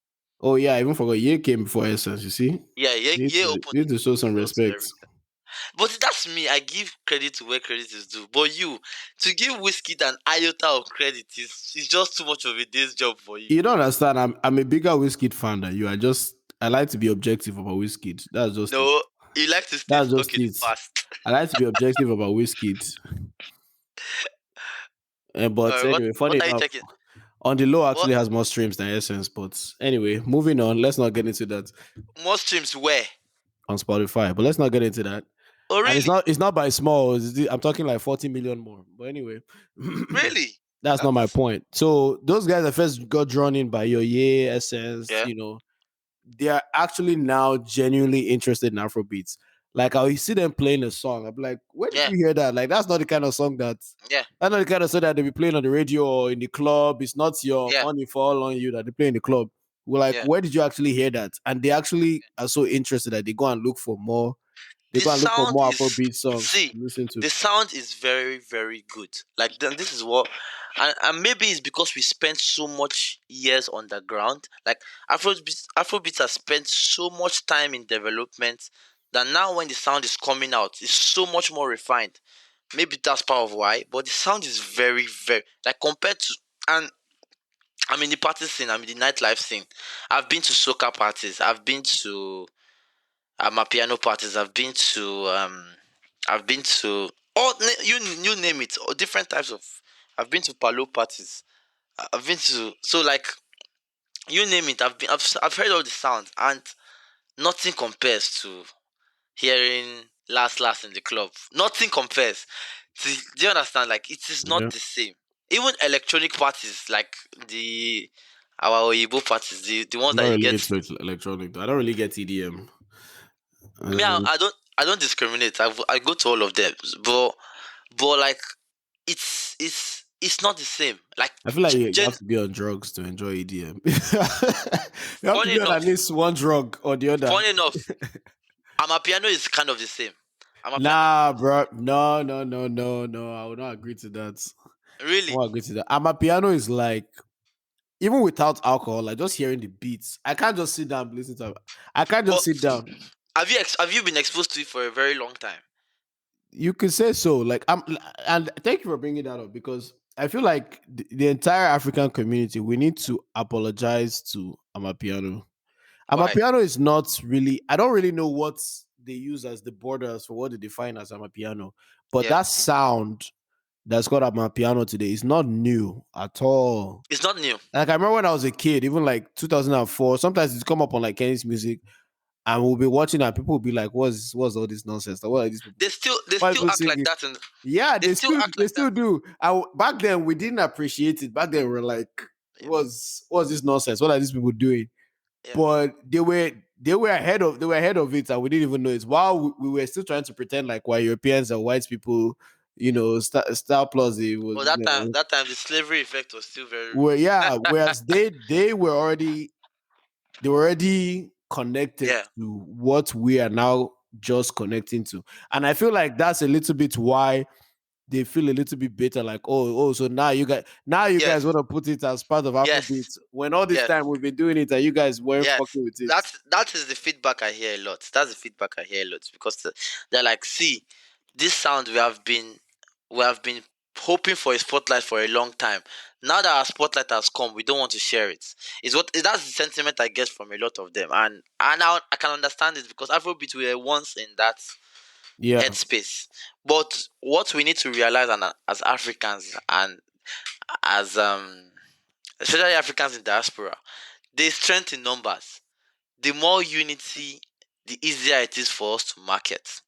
Oh yeah, I even forgot. Ye came before Essence. You see, yeah, Ye opened need to show the some door to respect. everything. But that's me. I give credit to where credit is due. But you, to give Whiskey an iota of credit is just too much of a day's job for you. You don't understand. I'm a bigger Wizkid fan than you. I like to be objective about Wizkid. That's just it. No, you like to stay That's stuck just in the it. past. I like to be objective about Wizkid. But anyway, funny What are you enough, checking? on the low What actually has more streams than Essence. But anyway, moving on. Let's not get into that more streams where? on Spotify. But let's not get into that. Oh And really? it's not by small. I'm talking like 40 million more. But anyway, Really? that's not my That's point. So those guys that first got drawn in by your yeah, Essence, yeah, they are actually now genuinely interested in Afrobeats. Like I will see them playing a song. I'm like, where did yeah, you hear that? Like that's not the kind of song yeah, that's not the kind of song that they be playing on the radio or in the club. It's not your yeah, money fall on you that they play in the club. We're like, yeah. where did you actually hear that? And they actually are so interested that they go and look for more. They The go and look for sound more is Afrobeat songs see, to listen to. the sound is very, very good. Like then this is what and maybe it's because we spent so much years on the ground. Like Afrobeats has spent so much time in development that now when the sound is coming out, it's so much more refined. Maybe that's part of why, but the sound is very, very like compared to and I'm in the party scene, I'm in the nightlife scene. I've been to soca parties, I've been to my piano parties. I've been to all you name it, or different types of. I've been to palo parties. I've been to so like you name it. I've heard all the sounds and nothing compares to hearing last in the club. Nothing compares. Do you understand? Like it is not Yeah. the same. Even electronic parties like the our Oyibo parties, the ones I'm that not you really get. into electronic though. I don't really get EDM. Me, I don't discriminate. I go to all of them, but like it's not the same. Like I feel like you have gen, to be on drugs to enjoy EDM. You have to funny be on at enough, least one drug or the other. funny enough, piano is kind of the same. Piano Nah, bro. No, no, no, no, no. I will not agree to that. I really. won't agree to that. Piano is like even without alcohol, like just hearing the beats. I can't just sit down and listen to it. I can't just But sit down. have you been exposed to it for a very long time? You could say so. Like and thank you for bringing that up because I feel like the entire African community we need to apologize to Amapiano. Why? Amapiano is not really. I don't really know what they use as the borders for what they define as Amapiano, but Yeah, that sound that's called Amapiano today is not new at all. it's not new. Like I remember when I was a kid, even like 2004. Sometimes it's come up on like Kenny's music, and we'll be watching, and people will be like, "What's all this nonsense? Like, what are these people? They Why are still people act like singing?" that, and Yeah, they still act they like that. still do. Back then we didn't appreciate it. Back then we were like, Yeah, what's this nonsense? What are these people doing? yeah. But they were ahead of it, and we didn't even know it. While we were still trying to pretend like white Europeans and white people, Star Plus it was But that time the slavery effect was still very real. were yeah. Whereas they were already connected Yeah, to what we are now just connecting to, and I feel like that's a little bit why they feel a little bit better, like, so now you guys yes, want to put it as part of yes, Afrobeats when all this yes. time we've been doing it and you guys weren't Yes, fucking with it. that is the feedback I hear a lot. That's the feedback I hear a lot because they're like, see, this sound we have been hoping for a spotlight for a long time. Now that our spotlight has come, we don't want to share it. Is what that's the sentiment I get from a lot of them, and now I can understand it because Afrobeat were once in that Yeah, headspace. But what we need to realize, and as Africans and as especially Africans in diaspora, there's strength in numbers. The more unity, the easier it is for us to market.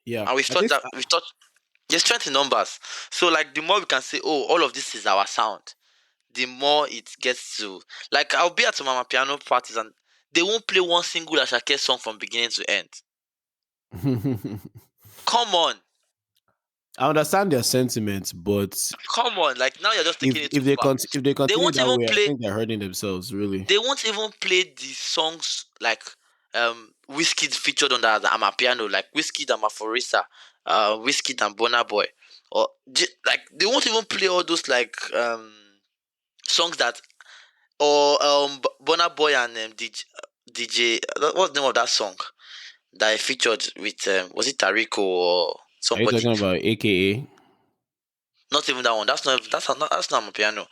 Yeah, and I think we've thought there's strength in numbers. So like the more we can say, oh, all of this is our sound, the more it gets to, like, I'll be at some Mama Piano parties and they won't play one single Ashake song from beginning to end. Come on, I understand their sentiments, but come on. Like now you're just taking it too far. if they They continue won't that even way, I play think they're hurting themselves. Really. they won't even play the songs like Whiskey featured on the Amapiano, like Whiskey and Maforisa, Whiskey and Bonner Boy. Or like they won't even play all those like songs that, or Bonner Boy and DJ, what's the name of that song that I featured with was it Tariko or Are you somebody? talking about AKA? Not even that one. That's not Amapiano.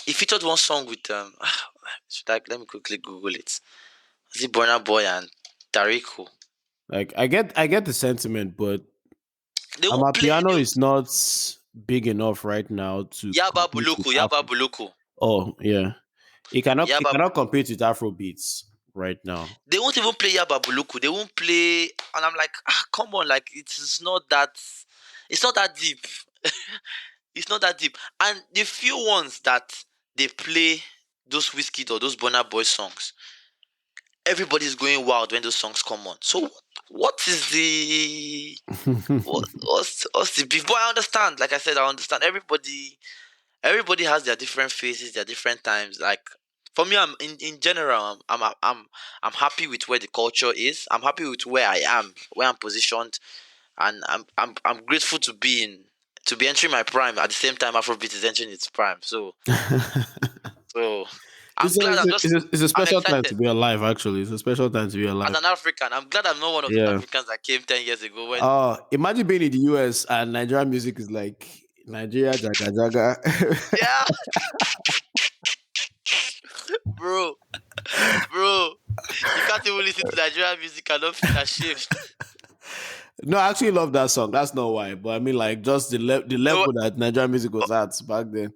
He featured one song with should I, let me quickly Google it. Is it Burna Boy and Tariku? Like I get the sentiment, but They won't play. Amapiano is not big enough right now to Yaba compete with Buluku, Yaba Afro. Buluku, Oh yeah, it Yaba. cannot compete with Afro beats right now. They won't even play Yaba Buluku. They won't play, and I'm like, come on, like it's not that. It's not that deep. It's not that deep. And the few ones that they play those Whiskey or those Burna Boy songs, everybody's going wild when those songs come on. So what is the what's the beef? But I understand. Like I said, I understand. Everybody has their different phases, their different times. Like for me, I'm in general, I'm happy with where the culture is. I'm happy with where I am, where I'm positioned, and I'm grateful to be entering my prime at the same time Afrobeat is entering its prime. So I'm glad. It's a I'm special time to excited. be alive. Actually, it's a special time to be As alive. an African, I'm glad I'm not one of those Yeah. Africans that came 10 years ago when. Imagine being in the US and Nigerian music is like Nigeria Jaga Jaga. Yeah, bro, bro, you can't even listen to Nigerian music and not feel ashamed. No, I actually love that song. That's not why, but I mean, like, just the No, level that Nigerian music was at back then.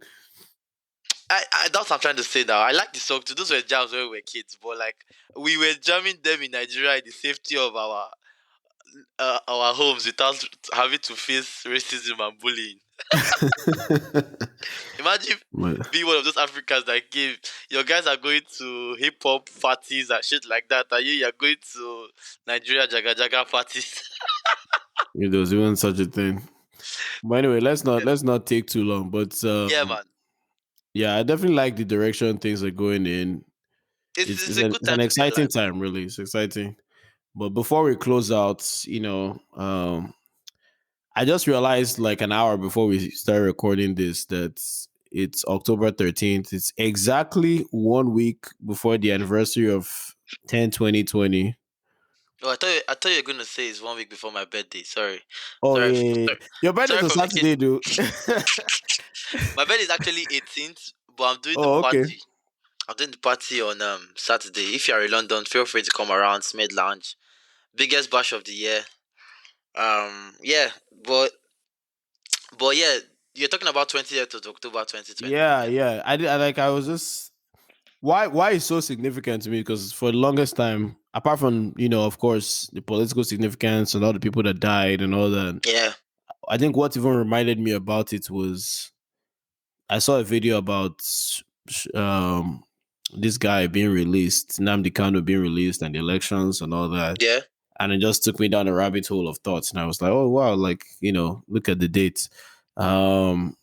that's what I'm trying to say now. I like the song too. Those were jams when we were kids, but like we were jamming them in Nigeria in the safety of our homes without having to face racism and bullying. Imagine But- being one of those Africans that came. Your guys are going to hip hop parties and shit like that, and you're going to Nigeria Jaga Jaga parties. if there was even such a thing. But anyway, let's not take too long. But Yeah, man. yeah, I definitely like the direction things are going in. It's a good It's an time to be exciting alive, man. time, really. It's exciting. But before we close out, I just realized like an hour before we started recording this that it's October 13th. It's exactly 1 week before the anniversary of 10/20/20. Oh, I thought you were gonna say it's 1 week before my birthday. Sorry, Oh sorry, yeah, yeah, yeah. Your birthday's sorry on for making. Saturday, dude. My birthday is actually 18th, but I'm doing the Oh, okay. party. I'm doing the party on Saturday. If you're in London, feel free to come around. Smith Lounge, biggest bash of the year. Yeah, but yeah, you're talking about 20th of October 2020. Yeah, yeah. I was just why it's so significant to me because for the longest time, apart from of course the political significance and all the people that died and all that, Yeah, I think what even reminded me about it was I saw a video about um this guy being released, Nnamdi Kanu being released, and the elections and all that, yeah, and it just took me down a rabbit hole of thoughts, and I was like, oh wow, like look at the dates. Um,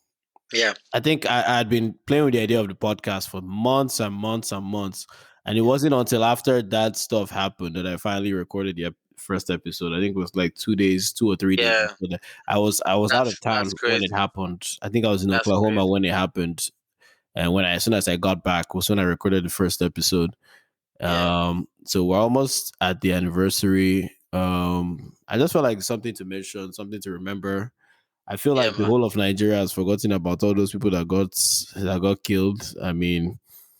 yeah, I think I had been playing with the idea of the podcast for months and months and months. And it wasn't until after that stuff happened that I finally recorded the first episode. I think it was like 2 days, 2 or 3 days yeah. after that. I was out of That's town when it crazy. happened. I think I was in That's Oklahoma crazy. when it happened. And as soon as I got back was when I recorded the first episode. Yeah, So we're almost at the anniversary. I just felt like something to mention, something to remember. I feel yeah, like the man. whole of Nigeria has forgotten about all those people that got killed. I mean,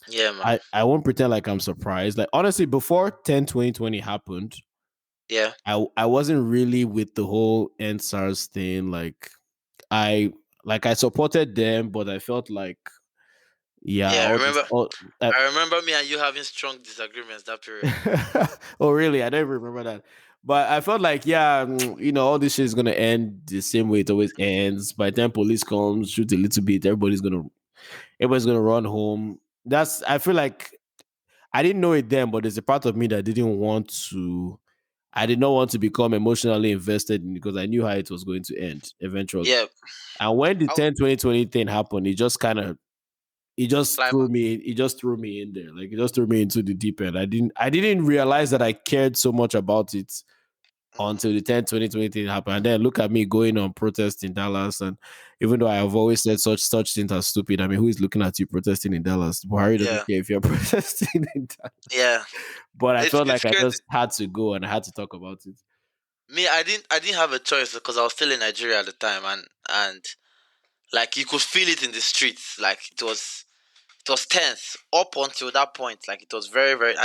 Yeah, man. I won't pretend like I'm surprised. Like honestly, before 10/20/20 happened, Yeah, I wasn't really with the whole NSARS thing. I I supported them, but I felt like yeah, yeah. all this I remember me and you having strong disagreements that period. oh really? I don't even remember that. But I felt like, yeah, all this shit is gonna end the same way it always ends. By the time police comes, shoot a little bit, everybody's gonna run home. That's I feel like I didn't know it then, but there's a part of me that didn't want to. I did not want to become emotionally invested in it because I knew how it was going to end eventually. Yeah. And when the I would 10-20-20 thing happened, it just climb. threw me in there. Like it just threw me into the deep end. I didn't realize that I cared so much about it Mm, until the 10-20-20 thing happened. And then look at me going on protest in Dallas. And even though I have always said such things are stupid, I mean, who is looking at you protesting in Dallas? Buhari doesn't yeah. care if you're protesting in Dallas. Yeah. But I felt It's like I crazy. just had to go and I had to talk about it. Me, I didn't have a choice because I was still in Nigeria at the time, and like you could feel it in the streets. Like it was tense up until that point. Like it was very very.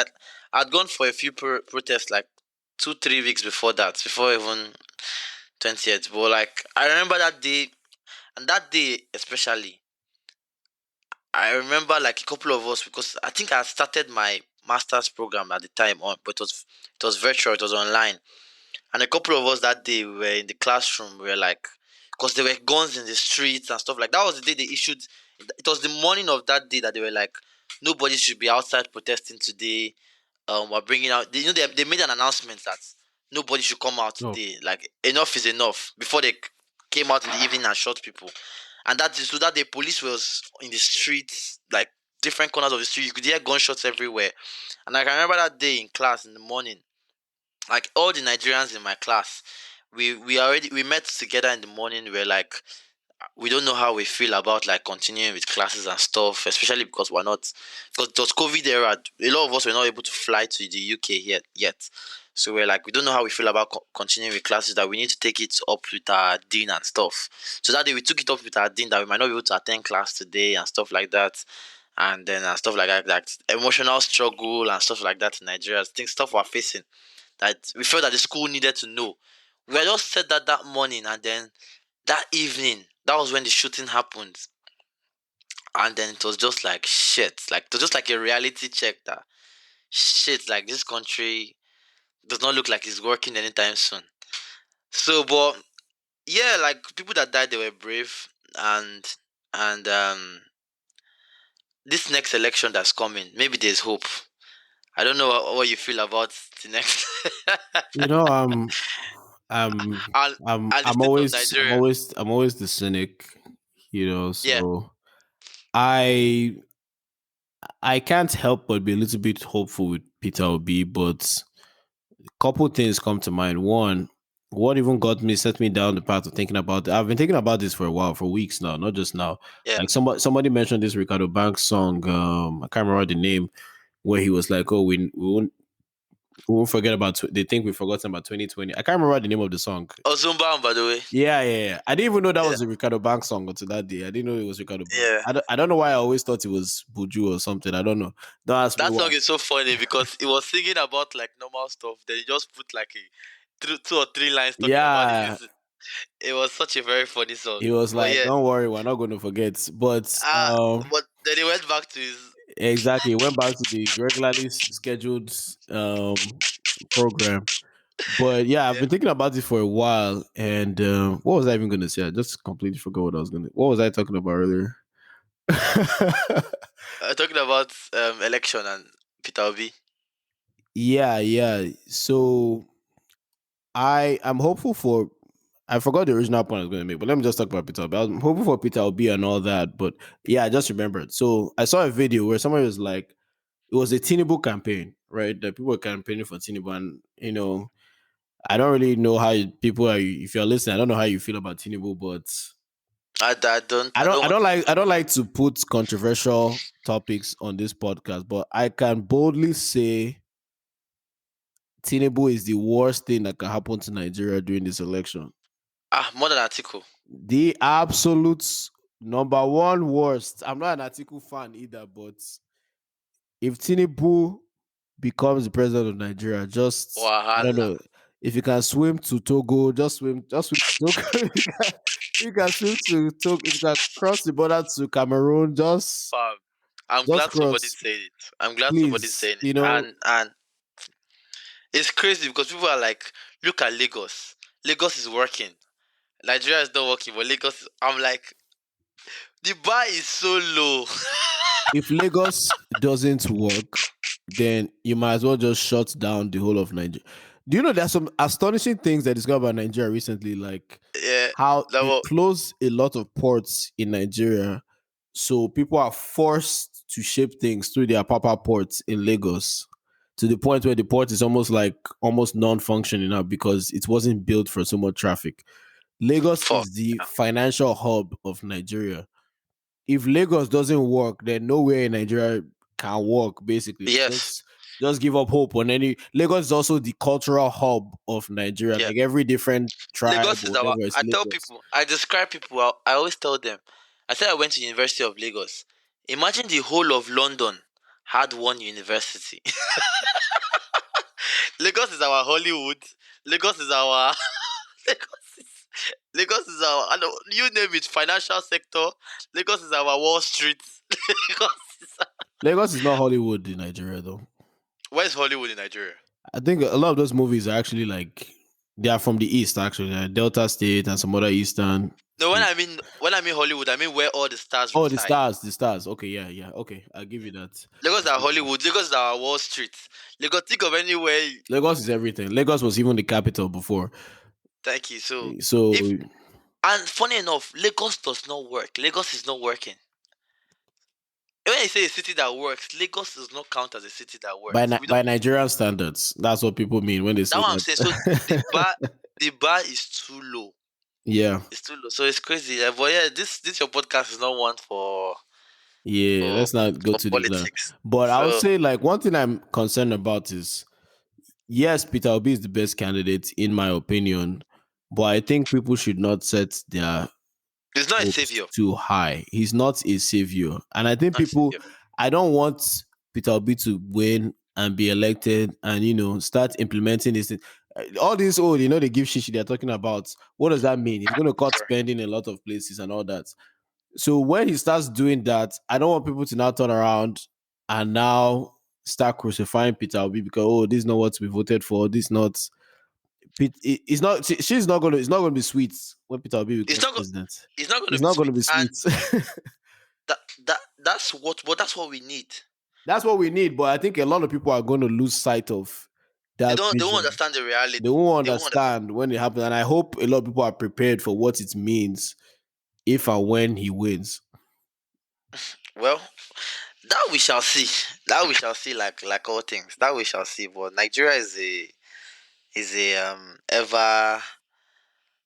I'd gone for a few protests like 2 3 weeks before that, before even 20th. But like I remember that day, and that day especially, I remember like a couple of us because I think I had started my master's program at the time on, but it was virtual, it was online. And a couple of us that day we were in the classroom. We were like, because there were guns in the streets and stuff like that. Was the day they issued. It was the morning of that day that they were like, nobody should be outside protesting today. We're bringing out. They made an announcement that nobody should come out Oh, today. Like enough is enough. Before they came out in the evening and shot people. And that is so that the police was in the streets, like different corners of the street. You could hear gunshots everywhere. And like, I remember that day in class in the morning, like all the Nigerians in my class, we met together in the morning. We were like, we don't know how we feel about like continuing with classes and stuff, especially because we're not, because it was COVID era. A lot of us were not able to fly to the UK yet. So we're like, we don't know how we feel about continuing with classes. That we need to take it up with our dean and stuff. So that day we took it up with our dean that we might not be able to attend class today and stuff like that. And then stuff like emotional struggle and stuff like that in Nigeria. Things stuff we're facing that we felt that the school needed to know. We had just said that morning, and then that evening, that was when the shooting happened. And then it was just like shit. Like it was just like a reality check that shit, like this country does not look like it's working anytime soon. So but yeah, like people that died they were brave, and this next election that's coming, maybe there's hope. I don't know what you feel about the next you know, I'm, and I'm, and the I'm state of always, I'm Nigeria. always, I'm always the cynic, Yeah. So I, I can't help but be a little bit hopeful with Peter Obi, but couple things come to mind. One, what even set me down the path of thinking about. I've been thinking about this for a while, for weeks now, not just now. Yeah. Like somebody mentioned this Ricardo Banks song. I can't remember the name, where he was like, "Oh, we won't forget about. They think we've forgotten about 2020." I can't remember the name of the song. Ozumba, by the way. Yeah, yeah, yeah. I didn't even know that Yeah. was a Ricardo Banks song until that day. I didn't know it was Ricardo Banks. Yeah. I don't know why I always thought it was Buju or something. I don't know. Don't ask me That why. song is so funny because it was singing about like normal stuff. Then you just put like a two or three lines talking about the Yeah, music. It was such a very funny song. he was But like, yeah. "Don't worry, we're not going to forget." But But then he went back to his. exactly, he went back to the regularly scheduled program. But yeah, I've Yeah. been thinking about it for a while. And what was I even going to say? I just completely forgot what I was going to. What was I talking about earlier? Talking about election and Peter Obi. Yeah, yeah. So I am hopeful for. I forgot the original point I was going to make, but let me just talk about Peter Obi. I'm hopeful for Peter Obi and all that. But yeah, I just remembered. So I saw a video where somebody was like, it was a Tinubu campaign, right? That people were campaigning for Tinubu, and I don't really know how people are. If you're listening, I don't know how you feel about Tinubu, but I don't I I don't. don't I want don't to like. I put don't like to put controversial topics on this podcast, but I can boldly say Tinubu is the worst thing that can happen to Nigeria during this election. more than article. The absolute number one worst. I'm not an Atiku fan either, but if Tinubu becomes the president of Nigeria, just I don't Wahala. know. If you can swim to Togo, just swim to Togo. You can swim to Togo. If you can cross the border to Cameroon, just Fam. I'm just glad somebody's cross, saying it. I'm glad somebody's please. saying it. And it's crazy because people are like, look at Lagos. Lagos is working. Nigeria is not working, but Lagos. I'm like, the bar is so low. If Lagos doesn't work, then you might as well just shut down the whole of Nigeria. Do you know there's some astonishing things that discovered about Nigeria recently, like Yeah, how that they was close a lot of ports in Nigeria, so people are forced to ship things through their papa ports in Lagos, to the point where the port is almost non-functioning now because it wasn't built for so much traffic. Lagos fuck. is the financial hub of Nigeria. If Lagos doesn't work, then nowhere in Nigeria can work. Basically, Yes. just give up hope on any. Lagos is also the cultural hub of Nigeria. Yeah. Like every different tribe Lagos or is our. whatever is I tell Lagos. people. I describe people. I always tell them. I said I went to University of Lagos. Imagine the whole of London had one university. Lagos is our Hollywood. Lagos is our. Lagos is. Lagos is our. I don't, you name it. Financial sector. Lagos is our Wall Street. Lagos is. Lagos is not Hollywood in Nigeria though. Where's Hollywood in Nigeria? I think a lot of those movies are actually like they are from the east. Actually, Delta State and some other eastern No, when states. I mean when I mean Hollywood, I mean where all the stars Oh, reside. the stars. Okay, yeah, yeah. Okay, I'll give you that. Lagos is I'll our give you that. Hollywood. Lagos is our Wall Street. Lagos, think of anywhere. Lagos is everything. Lagos was even the capital before. Thank you. So, So if and funny enough, Lagos does not work. Lagos is not working. When I say a city that works, Lagos does not count as a city that works. We don't. By Nigerian standards, that's what people mean when they That's say what I'm saying. So the that. bar, the bar is too low. Yeah, It's too low. So it's crazy. Yeah, but yeah, this your podcast is not one yeah. for Let's not go for to the. politics. But I would So say like one thing I'm concerned about is yes, Peter Obi is the best candidate in my opinion, but I think people should not set their it's not a hopes savior. too high. He's not a savior. And I think Not a people, savior. I don't want Peter Obi to win and be elected and, start implementing this thing. All this, they give shishi they're talking about. What does that mean? He's going to cut spending in a lot of places and all that. So when he starts doing that, I don't want people to now turn around and now start crucifying Peter Obi because, this is not what we voted for. This is not. It's not. She's not going to. It's not going to be sweet when Peter Obi It's becomes not. president. It's not going to It's be not going to sweet, be and sweet. that's what. But that's what we need. That's what we need. But I think a lot of people are going to lose sight of They that don't. They won't vision. understand the reality. They won't They won't understand. understand when it happens. And I hope a lot of people are prepared for what it means if and when he wins. Well, that we shall see. That we shall see. Like all things. That we shall see. But Nigeria is a ever.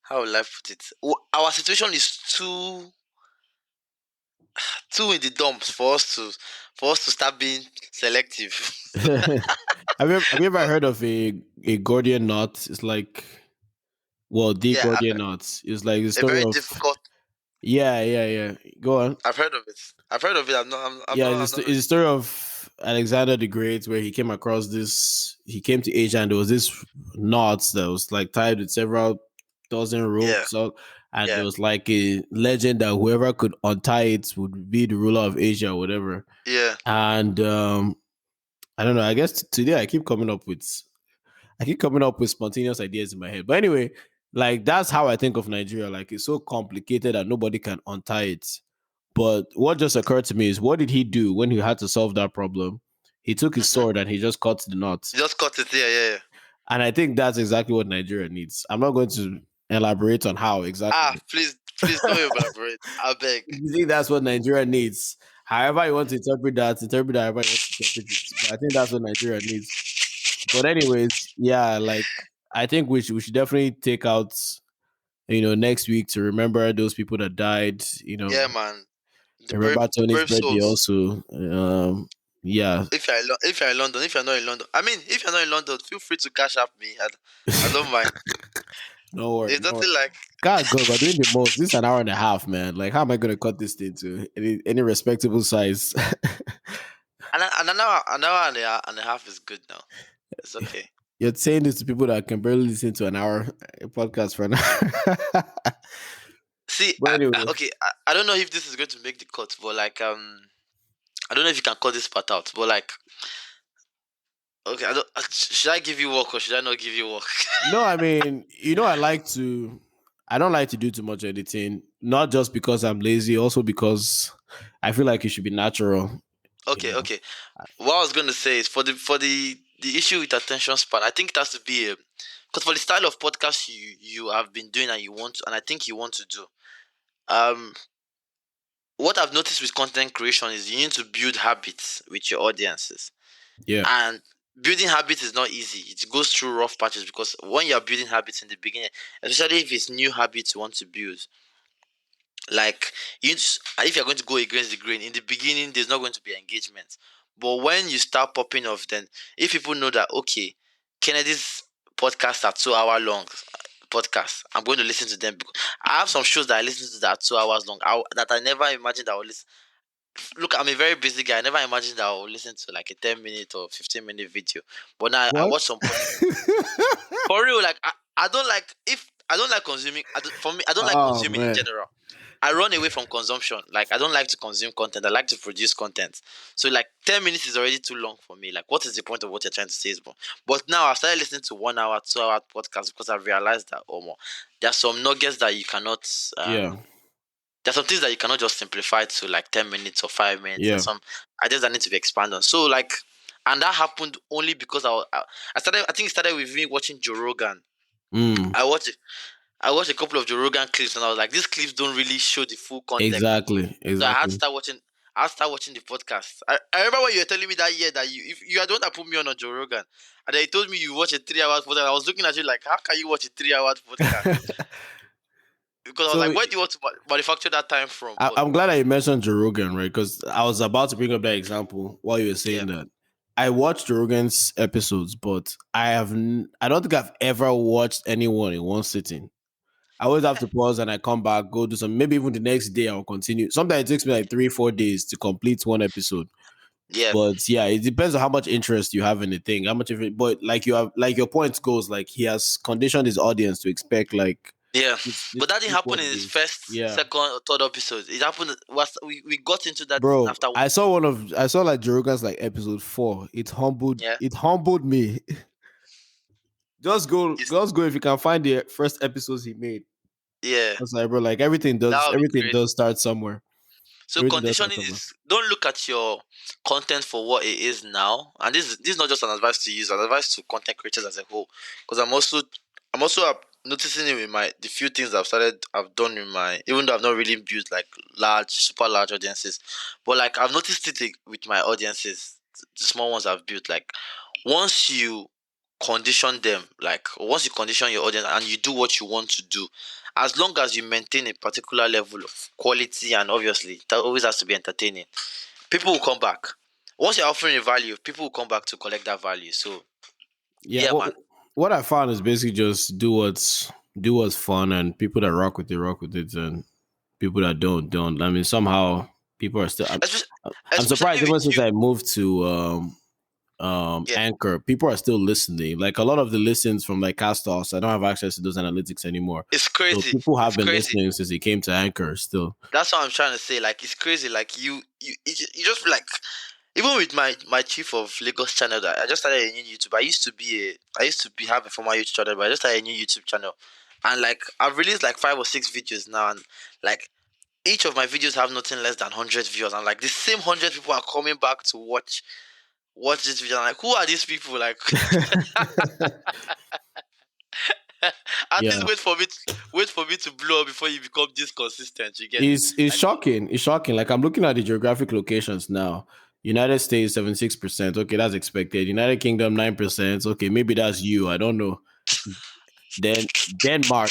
How will I put it? Our situation is too in the dumps for us to start being selective. Have you ever heard of a Gordian knot? It's like, well, the Yeah, Gordian knot. It's like the a story very of, difficult. yeah, yeah, yeah. Go on. I've heard of it. I've heard of it. I'm Yeah, not. I'm not it's really. a story of Alexander the Great where he came across this. He came to Asia and there was this knot that was like tied with several dozen Yeah. ropes. And there Yeah. was like a legend that whoever could untie it would be the ruler of Asia or whatever. Yeah. And I don't know. I guess today I keep coming up with spontaneous ideas in my head. But anyway, like that's how I think of Nigeria. Like it's so complicated that nobody can untie it. But what just occurred to me is what did he do when he had to solve that problem? He took his Mm-hmm. sword and he just cut the knot. Just cut it. Yeah. Yeah. Yeah. And I think that's exactly what Nigeria needs. I'm not going to elaborate on how exactly. Please don't elaborate. I beg. You think that's what Nigeria needs? However you want to interpret that however you want to interpret it. But I think that's what Nigeria needs. But anyways, yeah, like I think we should definitely take out next week to remember those people that died. Yeah, man. Remember The Tony's brave birthday souls. also. Yeah. If you're in London, if you're not in London, I mean, if you're not in London, feel free to cash up me. I don't mind. No worry, It's no worry. nothing like. God, God, we're doing the most. This is an hour and a half, man. Like, how am I going to cut this thing to any respectable size? An hour and a half is good now. It's okay. You're saying this to people that can barely listen to an hour a podcast for an hour. See, But anyway, okay, I don't know if this is going to make the cut, but like I don't know if you can cut this part out, but like Okay, I don't. Should I give you work or should I not give you work? No, I mean, I don't like to do too much editing, not just because I'm lazy, also because I feel like it should be natural, you Okay, know. okay. What I was going to say is for the issue with attention span, I think it has to be a because for the style of podcast you have been doing and you want to, and I think you want to do. Um, what I've noticed with content creation is you need to build habits with your audiences, Yeah. and building habits is not easy. It goes through rough patches because when you're building habits in the beginning, especially if it's new habits you want to build, like if you're going to go against the grain in the beginning, there's not going to be engagement. But when you start popping off, then if people know that okay, Kennedy's podcasts are 2 hour long podcasts, I'm going to listen to them because I have some shows that I listen to that are 2 hours long. That I never imagined I would listen. Look, I'm a very busy guy. I never imagined that I would listen to like a 10 minute or 15 minute video. But now I What? watch some for real. Like I don't like if I don't like consuming. For me, I don't like Oh consuming in man. general. I run away from consumption. Like I don't like to consume content. I like to produce content. So like 10 minutes is already too long for me. Like what is the point of what you're trying to say? But now I've started listening to 1 hour, 2 hour podcasts because I've realized that there are some nuggets that you cannot. Yeah. There are some things that you cannot just simplify to like 10 minutes or 5 minutes, and Yeah. some ideas that need to be expanded on. So like, and that happened only because I started. I think it started with me watching Joe Rogan. Mm. I watched I watched a couple of Joe Rogan clips and I was like, these clips don't really show the full context. Exactly. So I had to Exactly. start watching. I had to start watching the podcast. I remember when you were telling me that year that if you are the one that put me on a Joe Rogan, and then you told me you watch a 3 hour podcast. I was looking at you like, how can you watch a 3 hour podcast? Because I was So like, where do you want to manufacture that time from? But I'm glad that you mentioned Joe Rogan, right? Because I was about to bring up that example while you were yeah, saying that. I watched Joe Rogan's episodes, but I don't think I've ever watched anyone in one sitting. I always have to pause and I come back, go do some. Maybe even the next day I'll continue. Sometimes it takes me like 3, 4 days to complete one episode. yeah, But yeah, it depends on how much interest you have in the thing, how much of it. But like you have, like your point goes, like he has conditioned his audience to expect like yeah. this But that didn't this happen what in it his is. first, Yeah. second, or third episode. It happened. We got into that Bro, after one. I saw like Jerogan's like episode 4. Yeah, It humbled me. It's- Just go if you can find the first episodes he made. yeah. I was like, bro, like That would be everything crazy. does start somewhere. So Everything does start conditioning somewhere. is don't look at your content for what it is now. And this is not just an advice to you, an advice to content creators as a whole. Because I'm also noticing it with my the few things I've done with my even though I've not really built like super large audiences. But like I've noticed it with my audiences, the small ones I've built, like once you condition them, like once you condition your audience and you do what you want to do, as long as you maintain a particular level of quality and obviously that always has to be entertaining, people will come back. Once you're offering a value, people will come back to collect that value. So Yeah, yeah, man. what I found is basically just do what's fun, and people that rock with it, and people that don't. I mean, somehow people are still. Especially, I'm especially surprised even with since you. I moved to Yeah. Anchor, people are still listening. Like a lot of the listens from like Castos, I don't have access to those analytics anymore. It's So crazy. people have It's been crazy. listening since they came to Anchor still. That's what I'm trying to say. Like it's crazy. Like you just like even with my chief of Lagos channel that I just started a new YouTube. I used to be have a former YouTube channel, but I just started a new YouTube channel. And like I've released like 5 or 6 videos now and like each of my videos have nothing less than 100 views. And like the same 100 people are coming back to watch this video. I'm like, who are these people? Like at Yeah. least wait for me to blow up before you become this consistent. You get It's like shocking. It's shocking. Like I'm looking at the geographic locations now. United States 76%. Okay, that's expected. United Kingdom 9%. Okay, maybe that's you. I don't know. Then Denmark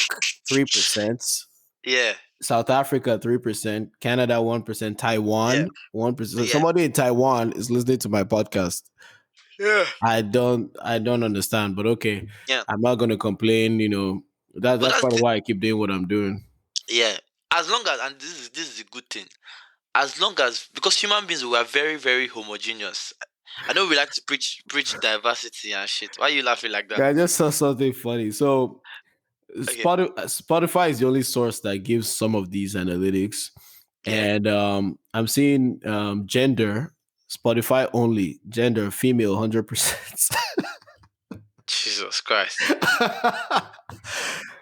3%. yeah, South Africa 3%, Canada 1%, yeah, Taiwan 1%. So yeah, somebody in Taiwan is listening to my podcast. yeah. I don't understand, but okay. Yeah. I'm not gonna complain, But that's that's part of the, why I keep doing what I'm doing. yeah. As long as and this is a good thing. As long as because human beings we are very very homogeneous. I know we like to preach diversity and shit. Why are you laughing like that? I just saw something funny. So Okay. Spotify is the only source that gives some of these analytics. Yeah. And I'm seeing gender. Spotify only, gender female, 100%. Jesus Christ.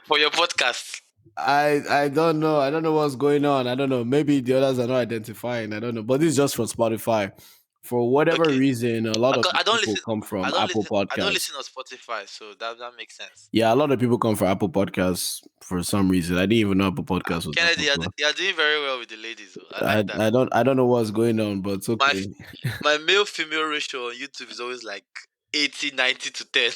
For your podcast. I don't know. I don't know what's going on. I don't know. Maybe the others are not identifying. I don't know. But this is just from Spotify. For whatever Okay. reason, a lot of I don't people listen. come from Apple I don't Podcasts. listen on Spotify, so that makes sense. Yeah, a lot of people come from Apple Podcasts for some reason. I didn't even know Apple Podcasts was that Kennedy, popular. you're doing very well with the ladies. Oh. I like that. I don't know what's going on, but it's My okay. my male female ratio on YouTube is always like 80, 90 to 10.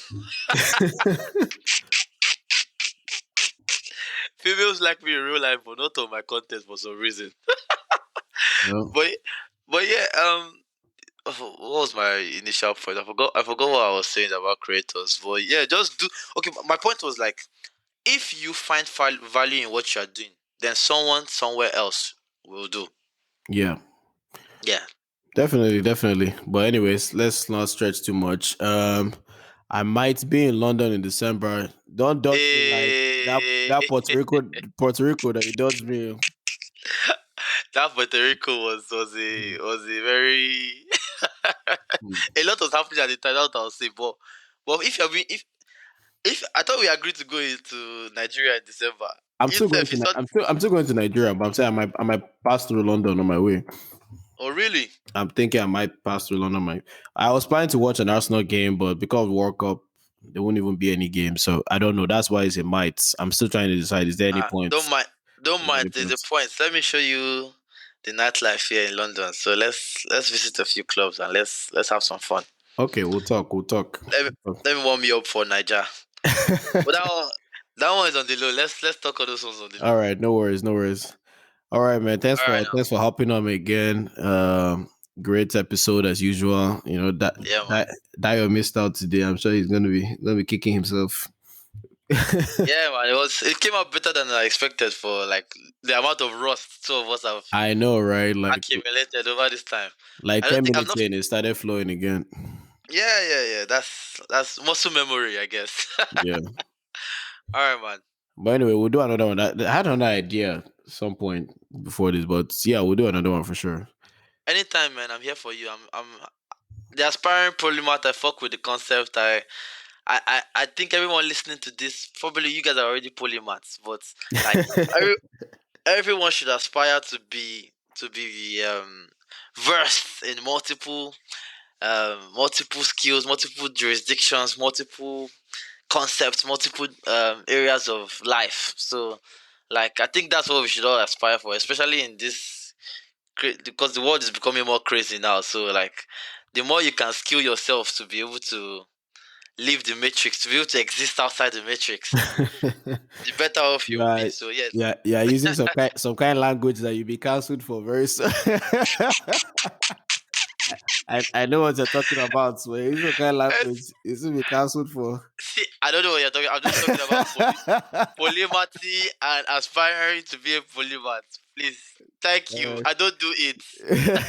Females like me in real life, but not on my content for some reason. Well, But but yeah, what was my initial point? I forgot what I was saying about creators. But yeah, just do okay. My point was like, if you find value in what you are doing, then someone somewhere else will do. yeah. Yeah. Definitely, definitely. But anyways, let's not stretch too much. I might be in London in December. Don't dodge me like Eh, that Puerto Rico that you dodged me. that Puerto Rico was a very Hmm. a lot was happening at the time. That's what I was saying. But if you're being if I thought we agreed to go into Nigeria in December, I'm you still going said to it's not. I'm still going to Nigeria, but I'm saying I might pass through London on my way. Oh really? I'm thinking I might pass through London. I was planning to watch an Arsenal game, but because of World Cup, there won't even be any game. So I don't know. That's why it's a might. I'm still trying to decide. Is there any Don't points? mind. Don't Is there mind. any There's a points? point. Let me show you the nightlife here in London. So let's visit a few clubs and let's have some fun. Okay, we'll talk. We'll talk. Let me let me warm you up for Niger. But that one is on the low. Let's talk all those ones on the All low. right, no worries, no worries. All right, man. All right now. Thanks for hopping on me again. Great episode as usual. You know Yeah man. that Dio missed out today. I'm sure he's gonna be kicking himself. Yeah man. It came out better than I expected for like the amount of rust two of us have I know, right? accumulated over this time. Like I don't 10 think I'm minutes not. in, it started flowing again. Yeah. That's muscle memory, I guess. Yeah. All right, man. But anyway, we'll do another one. I had another idea at some point before this, but yeah, we'll do another one for sure. Anytime, man. I'm here for you. I'm the aspiring polymath. I fuck with the concept. I think everyone listening to this, probably you guys are already polymaths, but like every, everyone should aspire to be versed in multiple skills, multiple jurisdictions, multiple concepts, multiple areas of life. So, like, I think that's what we should all aspire for, especially in this because the world is becoming more crazy now. So, like, the more you can skill yourself to be able to leave the matrix, to be able to exist outside the matrix, the better off you'll be. Right. So, yes. Yeah, using some kind of language that you'll be cancelled for very soon. I know what you're talking about. So it's some kind of language. It's will be cancelled for. See, I don't know what you're talking. I'm just talking about polymathy and aspiring to be a polymath. Please, thank you. All I don't do it.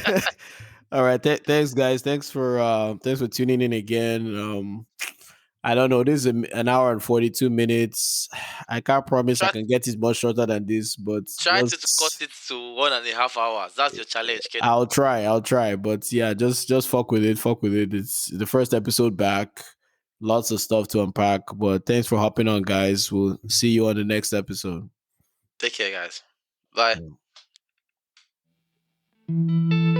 right. All right. Thanks, guys. Thanks for tuning in again. I don't know. This is an hour and 42 minutes. I can't promise I Try can get it much shorter than this, but try to cut just it to 1.5 hours. That's your challenge, Kenny. I'll try. But yeah, just fuck with it. It's the first episode back. Lots of stuff to unpack. But thanks for hopping on, guys. We'll see you on the next episode. Take care, guys. Bye. Yeah.